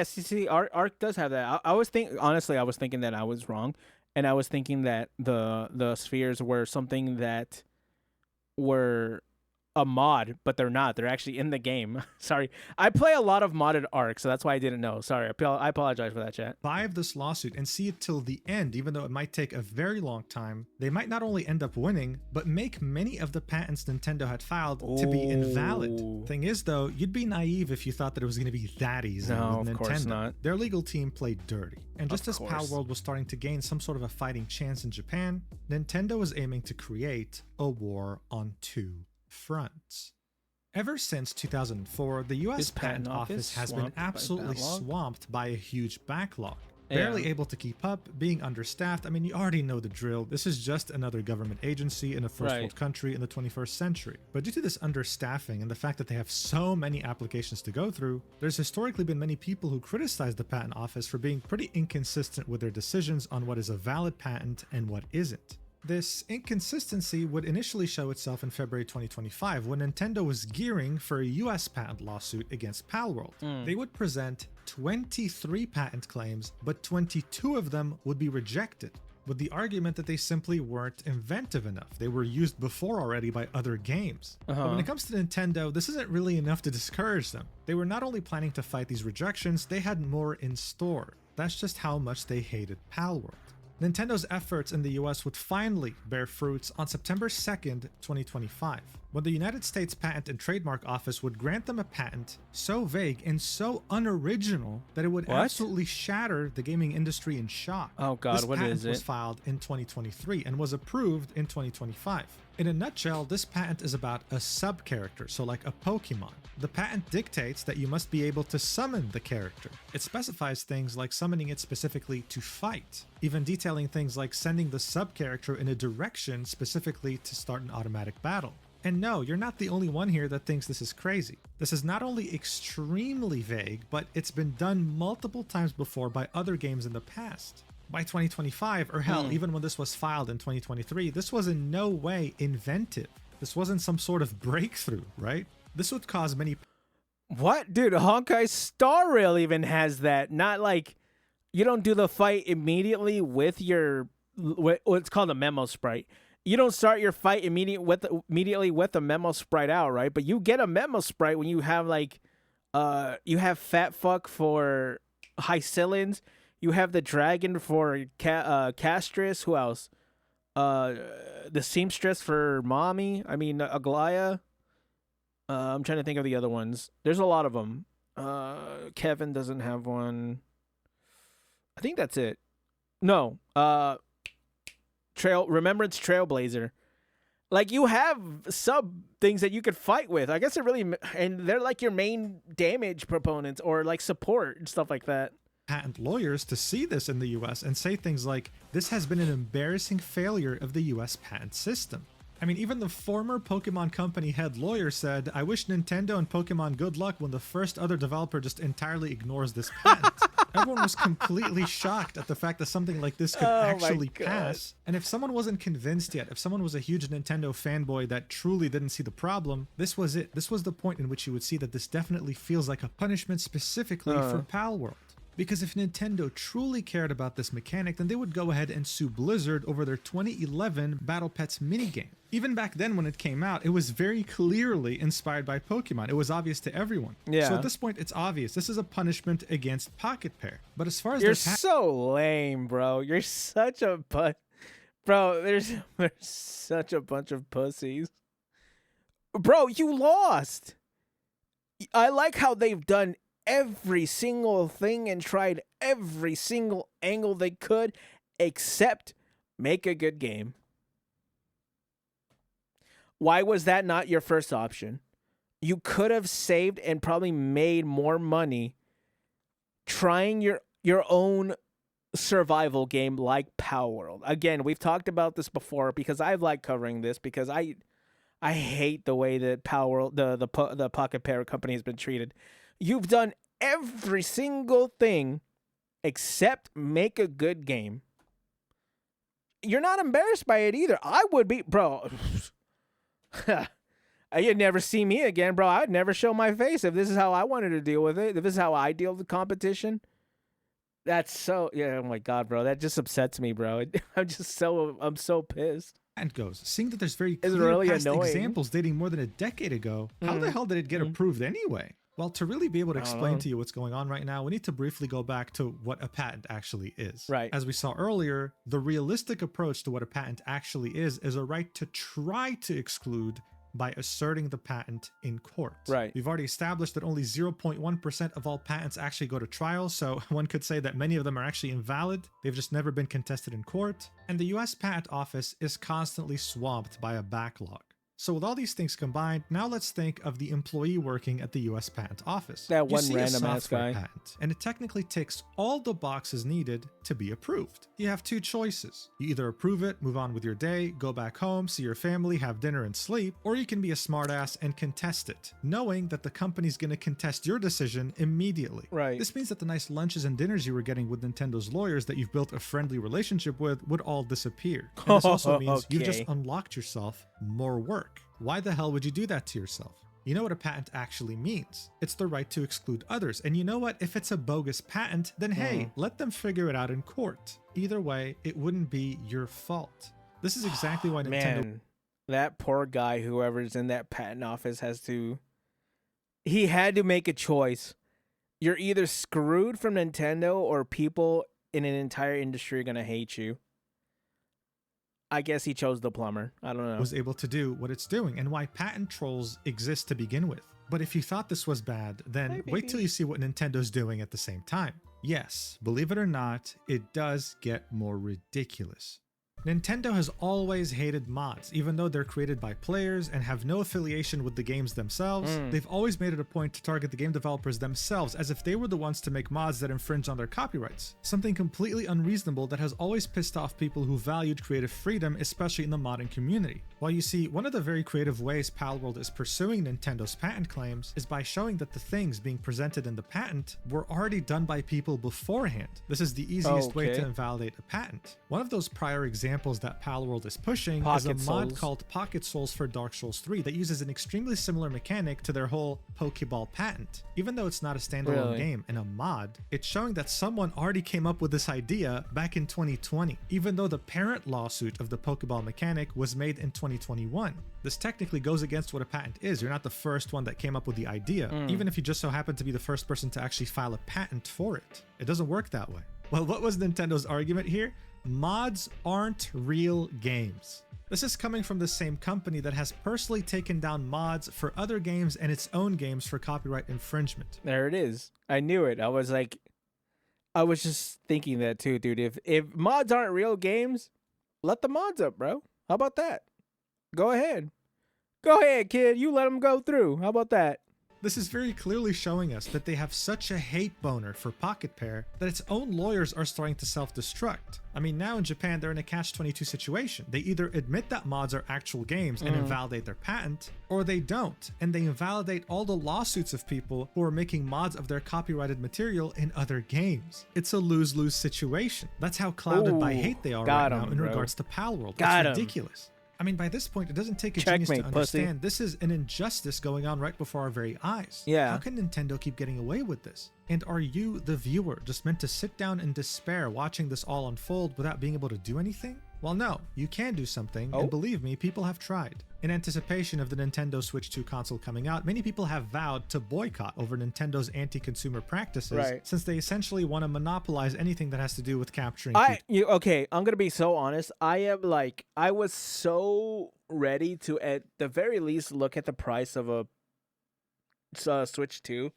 See, Arc does have that. I was thinking that I was wrong, and I was thinking that the spheres were something that were a mod, but they're not. They're actually in the game. Sorry. I play a lot of modded Arc, so that's why I didn't know. Sorry. I apologize for that, chat. Survive this lawsuit and see it till the end, even though it might take a very long time. They might not only end up winning, but make many of the patents Nintendo had filed to be invalid. Thing is, though, you'd be naive if you thought that it was going to be that easy with Nintendo. Of course not. Their legal team played dirty. And just as Palworld was starting to gain some sort of a fighting chance in Japan, Nintendo was aiming to create a war on two fronts. Ever since 2004, the US Patent Office has been absolutely swamped by a huge backlog. Barely able to keep up, being understaffed. I mean, you already know the drill. This is just another government agency in a first world country in the 21st century. But due to this understaffing and the fact that they have so many applications to go through, there's historically been many people who criticize the Patent Office for being pretty inconsistent with their decisions on what is a valid patent and what isn't. This inconsistency would initially show itself in February 2025 when Nintendo was gearing for a US patent lawsuit against Palworld. They would present 23 patent claims, but 22 of them would be rejected, with the argument that they simply weren't inventive enough. They were used before already by other games. But when it comes to Nintendo, this isn't really enough to discourage them. They were not only planning to fight these rejections, they had more in store. That's just how much they hated Palworld. Nintendo's efforts in the US would finally bear fruits on September 2nd, 2025. when the United States Patent and Trademark Office would grant them a patent so vague and so unoriginal that it would What? absolutely shatter the gaming industry in shock. Oh God, this what patent is was it? filed in 2023 and was approved in 2025. In a nutshell, this patent is about a sub-character, so like a Pokemon. The patent dictates that you must be able to summon the character. It specifies things like summoning it specifically to fight, even detailing things like sending the sub-character in a direction specifically to start an automatic battle. And no, you're not the only one here that thinks this is crazy. This is not only extremely vague, but it's been done multiple times before by other games in the past. By 2025, or hell, even when this was filed in 2023, this was in no way inventive. This wasn't some sort of breakthrough, right? This would cause many... What? Dude, Honkai Star Rail even has that. Not like you don't do the fight immediately with your... It's called a memo sprite. You don't start your fight immediately with a memo sprite out, right? But you get a memo sprite when you have like, you have Fat Fuck for Hycillans, you have the Dragon for Castris. Who else? The Seamstress for Mommy. I mean Aglaya. I'm trying to think of the other ones. There's a lot of them. Kevin doesn't have one. I think that's it. No. Remembrance Trailblazer. Like, you have sub things that you could fight with. I guess it really, and they're like your main damage proponents or like support and stuff like that. Patent lawyers to see this in the US and say things like, this has been an embarrassing failure of the US patent system. I mean, even the former Pokemon Company head lawyer said, I wish Nintendo and Pokemon good luck when the first other developer just entirely ignores this patent. Everyone was completely shocked at the fact that something like this could actually pass. And if someone wasn't convinced yet, if someone was a huge Nintendo fanboy that truly didn't see the problem, this was it. This was the point in which you would see that this definitely feels like a punishment specifically for Palworld. Because if Nintendo truly cared about this mechanic, then they would go ahead and sue Blizzard over their 2011 Battle Pets minigame. Even back then when it came out, it was very clearly inspired by Pokemon. It was obvious to everyone. Yeah. So at this point, it's obvious. This is a punishment against Pocket Pair. But as far as You're so lame, bro. You're such a bro. There's such a bunch of pussies. Bro, you lost. I like how they've done every single thing and tried every single angle they could except make a good game. Why was that not your first option? You could have saved and probably made more money trying your own survival game like Palworld. Again, we've talked about this before because I've liked covering this because I hate the way that Palworld, the Pocket Pair company has been treated. You've done every single thing except make a good game. You're not embarrassed by it either. I would be, bro. You'd never see me again, bro. I'd never show my face if this is how I wanted to deal with it. If this is how I deal with competition. That's so, yeah, oh my God, bro. That just upsets me, bro. I'm so pissed. And goes, seeing that there's very clear really past annoying. examples dating more than a decade ago, how the hell did it get approved anyway? Well, to really be able to explain to you what's going on right now, we need to briefly go back to what a patent actually is. Right. As we saw earlier, the realistic approach to what a patent actually is a right to try to exclude by asserting the patent in court. Right. We've already established that only 0.1% of all patents actually go to trial, so one could say that many of them are actually invalid. They've just never been contested in court. And the US Patent Office is constantly swamped by a backlog. So with all these things combined, now let's think of the employee working at the US Patent Office. That one you see random a ass software guy. patent, and it technically ticks all the boxes needed to be approved. You have two choices. You either approve it, move on with your day, go back home, see your family, have dinner and sleep, or you can be a smartass and contest it, knowing that the company's going to contest your decision immediately. Right. This means that the nice lunches and dinners you were getting with Nintendo's lawyers that you've built a friendly relationship with would all disappear. And this also means you've just unlocked yourself more work. Why the hell would you do that to yourself? You know what a patent actually means. It's the right to exclude others. And you know what? If it's a bogus patent, then hey, let them figure it out in court. Either way, it wouldn't be your fault. This is exactly why Nintendo... Man, that poor guy, whoever's in that patent office he had to make a choice. You're either screwed from Nintendo or people in an entire industry are going to hate you. I guess he chose the plumber. I don't know. was able to do what it's doing and why patent trolls exist to begin with. But if you thought this was bad, then Hi, wait baby. till you see what Nintendo's doing at the same time. Yes, believe it or not, it does get more ridiculous. Nintendo has always hated mods, even though they're created by players and have no affiliation with the games themselves. They've always made it a point to target the game developers themselves as if they were the ones to make mods that infringe on their copyrights. Something completely unreasonable that has always pissed off people who valued creative freedom, especially in the modding community. While you see, one of the very creative ways Palworld is pursuing Nintendo's patent claims is by showing that the things being presented in the patent were already done by people beforehand. This is the easiest way to invalidate a patent. One of those prior examples that Palworld is pushing is a mod called Pocket Souls for Dark Souls 3 that uses an extremely similar mechanic to their whole Pokeball patent. Even though it's not a standalone game and a mod, it's showing that someone already came up with this idea back in 2020, even though the parent lawsuit of the Pokeball mechanic was made in 2021. This technically goes against what a patent is. You're not the first one that came up with the idea, even if you just so happen to be the first person to actually file a patent for it. It doesn't work that way. Well, what was Nintendo's argument here? Mods aren't real games. This is coming from the same company that has personally taken down mods for other games and its own games for copyright infringement. There it is. I knew it. I was just thinking that too, dude. If mods aren't real games, let the mods up, bro. How about that? Go ahead. Go ahead, kid. You let them go through. How about that? This is very clearly showing us that they have such a hate boner for Pocket Pair that its own lawyers are starting to self-destruct. I mean, now in Japan, they're in a catch-22 situation. They either admit that mods are actual games and invalidate their patent, or they don't, and they invalidate all the lawsuits of people who are making mods of their copyrighted material in other games. It's a lose-lose situation. That's how clouded by hate they are right now in regards to Palworld. It's ridiculous. I mean, by this point, it doesn't take a genius to understand this is an injustice going on right before our very eyes. Yeah. How can Nintendo keep getting away with this? And are you, the viewer, just meant to sit down in despair watching this all unfold without being able to do anything? Well, no, you can do something, and believe me, people have tried. In anticipation of the Nintendo Switch 2 console coming out, many people have vowed to boycott over Nintendo's anti-consumer practices, since they essentially want to monopolize anything that has to do with capturing people. Okay, I'm gonna be so honest. I was so ready to, at the very least, look at the price of a Switch 2,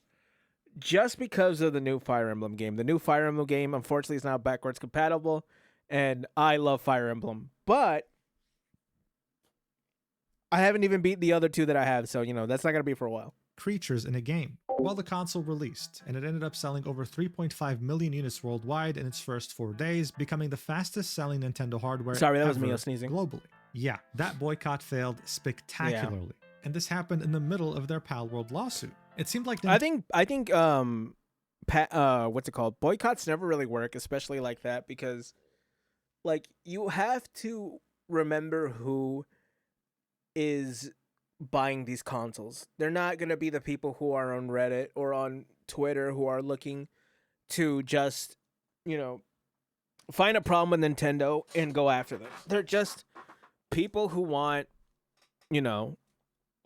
just because of the new Fire Emblem game. The new Fire Emblem game, unfortunately, is not backwards compatible, and I love Fire Emblem, but I haven't even beat the other two that I have, so, you know, that's not going to be for a while. Creatures in a game. Well, the console released, and it ended up selling over 3.5 million units worldwide in its first 4 days, becoming the fastest selling Nintendo hardware globally. Yeah, that boycott failed spectacularly. And this happened in the middle of their Palworld lawsuit. It seemed like I think what's it called? Boycotts never really work, especially like that, because like you have to remember who is buying these consoles. They're not going to be the people who are on Reddit or on Twitter who are looking to just, you know, find a problem with Nintendo and go after them. They're just people who want, you know,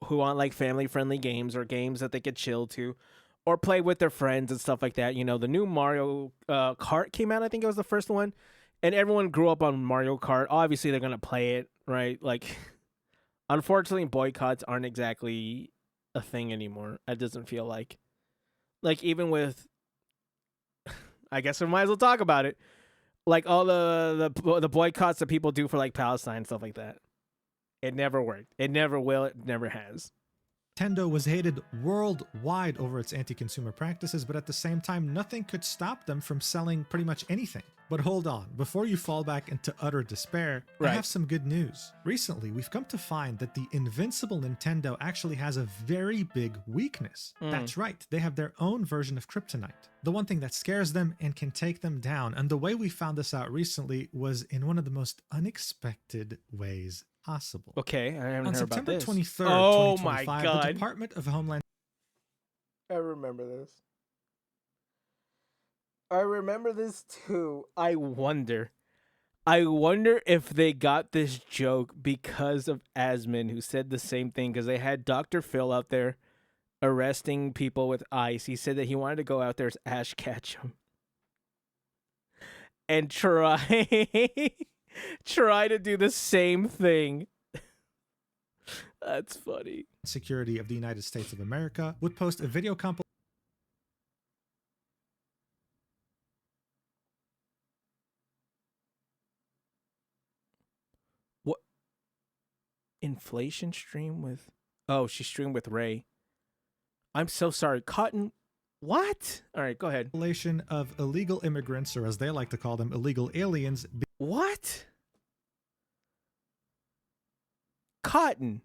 who want like family-friendly games or games that they could chill to or play with their friends and stuff like that. You know, the new Mario Kart came out, I think it was the first one, and everyone grew up on Mario Kart. Obviously, they're going to play it, right? Like, unfortunately, boycotts aren't exactly a thing anymore. It doesn't feel like. Like, even with, I guess we might as well talk about it. Like, all the boycotts that people do for, like, Palestine and stuff like that. It never worked. It never will. It never has. Nintendo was hated worldwide over its anti-consumer practices, but at the same time, nothing could stop them from selling pretty much anything. But hold on, before you fall back into utter despair, I have some good news. Recently, we've come to find that the invincible Nintendo actually has a very big weakness. That's right, they have their own version of kryptonite. The one thing that scares them and can take them down, and the way we found this out recently was in one of the most unexpected ways possible. Okay, I haven't heard about this. On September 23rd, oh 2025, my God. the Department of Homeland... I remember this. I remember this too. I wonder if they got this joke because of Asmon, who said the same thing, because they had Dr. Phil out there arresting people with ice. He said that he wanted to go out there as Ash Ketchum and try try to do the same thing. That's funny. Security of the United States of America would post a video compilation. What? Inflation stream with... Oh, she streamed with Ray. I'm so sorry. Cotton... What? All right, go ahead. Of illegal immigrants, or as they like to call them, illegal aliens. What? Cotton.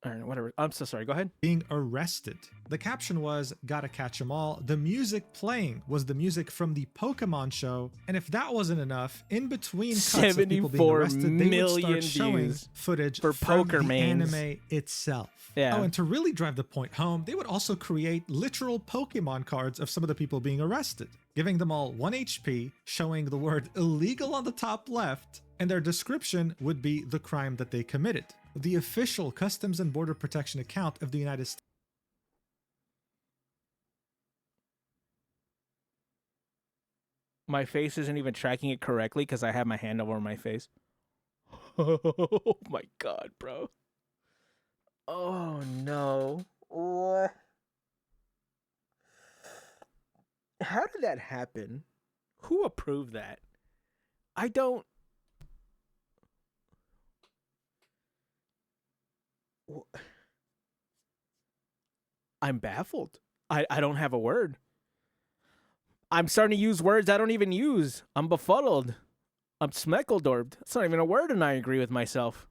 All right, whatever. I'm so sorry. Go ahead. Being arrested. The caption was, "Gotta catch 'em all." The music playing was the music from the Pokemon show. And if that wasn't enough, in between cuts of people being 74 arrested, they would million start showing views footage for from poker the mains. anime itself. Yeah. Oh, and to really drive the point home, they would also create literal Pokemon cards of some of the people being arrested, giving them all 1 HP, showing the word illegal on the top left, and their description would be the crime that they committed. The official Customs and Border Protection account of the United States. My face isn't even tracking it correctly because I have my hand over my face. Oh my god, bro. Oh no. What? How did that happen? Who approved that? I don't... I'm baffled. I don't have a word. I'm starting to use words I don't even use. I'm befuddled. I'm smeckledorbed. That's not even a word, and I agree with myself.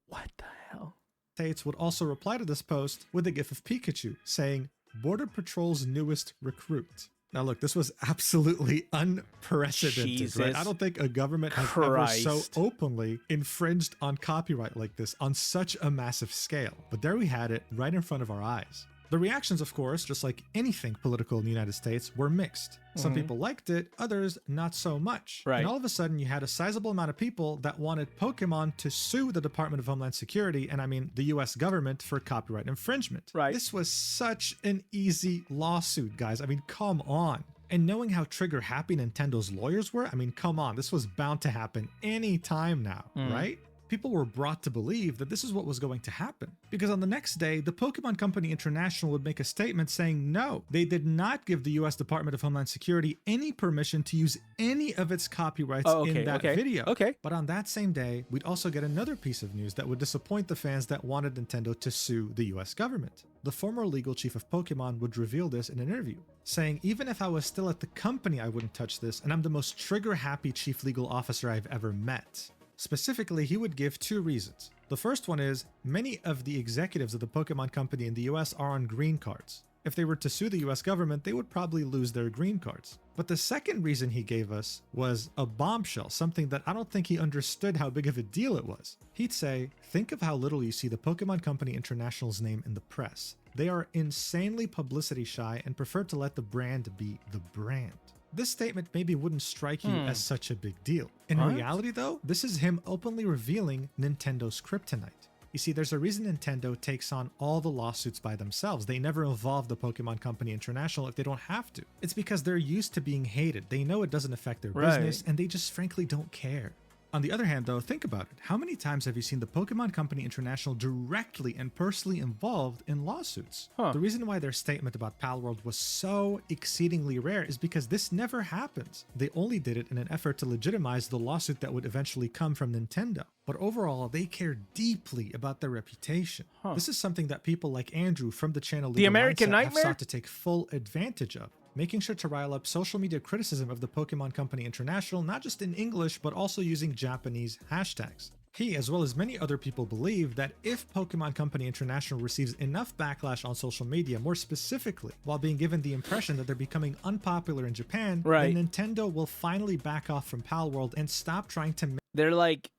What the hell? States would also reply to this post with a gif of Pikachu saying, "Border Patrol's newest recruit." Now look, this was absolutely unprecedented, Jesus right? I don't think a government has Christ. ever so openly infringed on copyright like this on such a massive scale. But there we had it, right in front of our eyes. The reactions, of course, just like anything political in the United States, were mixed. Some people liked it, others not so much. Right. And all of a sudden, you had a sizable amount of people that wanted Pokemon to sue the Department of Homeland Security, and I mean the US government, for copyright infringement. Right. This was such an easy lawsuit, guys. I mean, come on. And knowing how trigger-happy Nintendo's lawyers were, I mean, come on, this was bound to happen any time now, right? People were brought to believe that this is what was going to happen. Because on the next day, the Pokemon Company International would make a statement saying no, they did not give the US Department of Homeland Security any permission to use any of its copyrights in that video. But on that same day, we'd also get another piece of news that would disappoint the fans that wanted Nintendo to sue the US government. The former legal chief of Pokemon would reveal this in an interview, saying, "Even if I was still at the company, I wouldn't touch this, and I'm the most trigger-happy chief legal officer I've ever met." Specifically, he would give two reasons. The first one is, many of the executives of the Pokemon Company in the US are on green cards. If they were to sue the US government, they would probably lose their green cards. But the second reason he gave us was a bombshell, something that I don't think he understood how big of a deal it was. He'd say, "Think of how little you see the Pokemon Company International's name in the press. They are insanely publicity shy and prefer to let the brand be the brand." This statement maybe wouldn't strike you as such a big deal. In reality, though, this is him openly revealing Nintendo's kryptonite. You see, there's a reason Nintendo takes on all the lawsuits by themselves. They never involve the Pokemon Company International if they don't have to. It's because they're used to being hated. They know it doesn't affect their business, and they just frankly don't care. On the other hand, though, think about it. How many times have you seen the Pokemon Company International directly and personally involved in lawsuits? The reason why their statement about Palworld was so exceedingly rare is because this never happens. They only did it in an effort to legitimize the lawsuit that would eventually come from Nintendo. But overall, they care deeply about their reputation. This is something that people like Andrew from the channel The American Mindset have Nightmare sought to take full advantage of, making sure to rile up social media criticism of the Pokemon Company International, not just in English, but also using Japanese hashtags. He, as well as many other people, believe that if Pokemon Company International receives enough backlash on social media, more specifically, while being given the impression that they're becoming unpopular in Japan, then Nintendo will finally back off from Palworld and stop trying to... They're like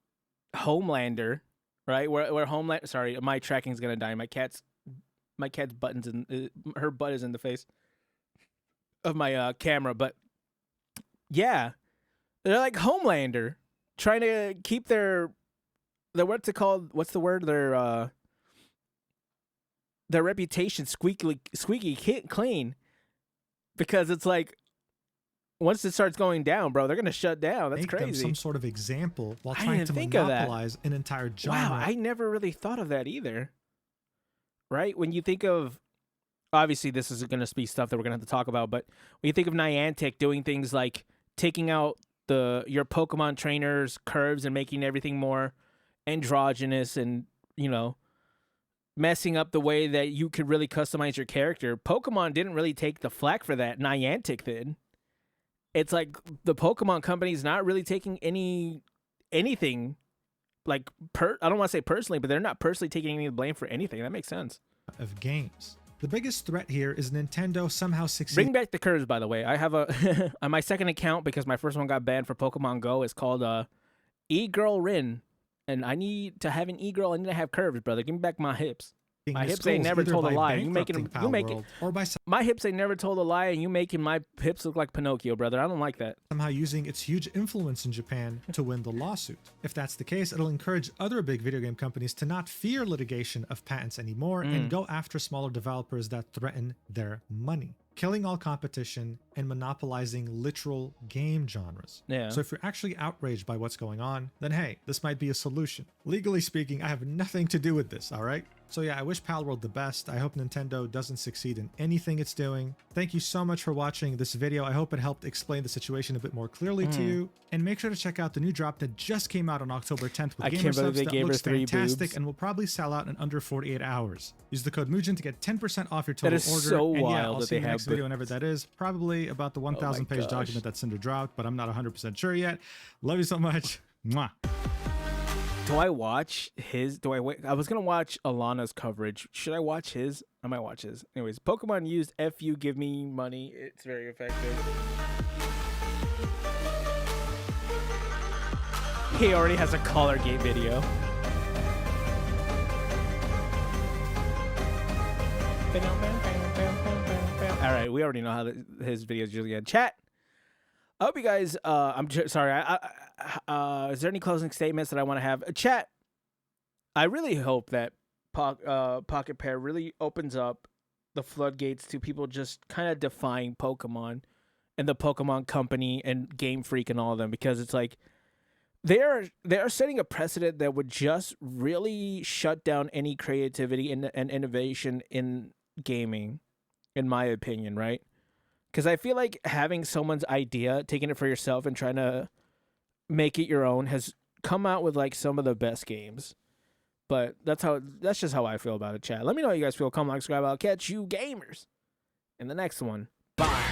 Homelander, right? Where Homeland... Sorry, my tracking's gonna die. My cat's buttons in... her butt is in the face of my camera, but yeah, they're like Homelander, trying to keep their what's it called? What's the word? Their reputation squeaky clean, because it's like once it starts going down, bro, they're gonna shut down. That's make them crazy. some sort of example while I trying didn't to think of that. monopolize an entire genre. Wow, I never really thought of that either. Right? When you think of, obviously this is going to be stuff that we're going to have to talk about, but when you think of Niantic doing things like taking out your Pokemon trainers' curves and making everything more androgynous and, you know, messing up the way that you could really customize your character, Pokemon didn't really take the flack for that. Niantic did. It's like the Pokemon company's not really taking anything like I don't want to say personally, but they're not personally taking any blame for anything. That makes sense. Of games. The biggest threat here is Nintendo somehow succeeding. Bring back the curves, by the way. I have a on my second account, because my first one got banned for Pokemon Go. It's called E-Girl Rin, and I need to have an E-Girl. I need to have curves, brother. Give me back my hips. My hips ain't never told a lie. You making or by my hips ain't never told a lie, and you making my hips look like Pinocchio, brother. I don't like that. Somehow using its huge influence in Japan to win the lawsuit. If that's the case, it'll encourage other big video game companies to not fear litigation of patents anymore and go after smaller developers that threaten their money, killing all competition and monopolizing literal game genres. Yeah. So if you're actually outraged by what's going on, then hey, this might be a solution. Legally speaking, I have nothing to do with this, all right? So yeah, I wish Palworld the best. I hope Nintendo doesn't succeed in anything it's doing. Thank you so much for watching this video. I hope it helped explain the situation a bit more clearly to you. And make sure to check out the new drop that just came out on October 10th with Gamer Subs that looks fantastic and will probably sell out in under 48 hours. Use the code Mujin to get 10% off your total order. That is so and wild yeah, I'll that see they you in the have next video whenever that is. Probably about the 1,000 page document that Cinder dropped, but I'm not 100% sure yet. Love you so much. Mwah. Do I watch his? Do I wait? I was gonna watch Alana's coverage. Should I watch his? I might watch his. Anyways, Pokemon used "F you, give me money." It's very effective. He already has a color gate video. All right, we already know how his videos usually end. Chat. I hope you guys. Sorry. Is there any closing statements that I want to have? Chat. I really hope that Pocket Pair really opens up the floodgates to people just kind of defying Pokemon and the Pokemon Company and Game Freak and all of them, because it's like they are setting a precedent that would just really shut down any creativity and innovation in gaming, in my opinion, right? Because I feel like having someone's idea, taking it for yourself and trying to make it your own has come out with like some of the best games. But that's just how I feel about it, chat. Let me know how you guys feel. Comment, like, subscribe. I'll catch you gamers in the next one. Bye.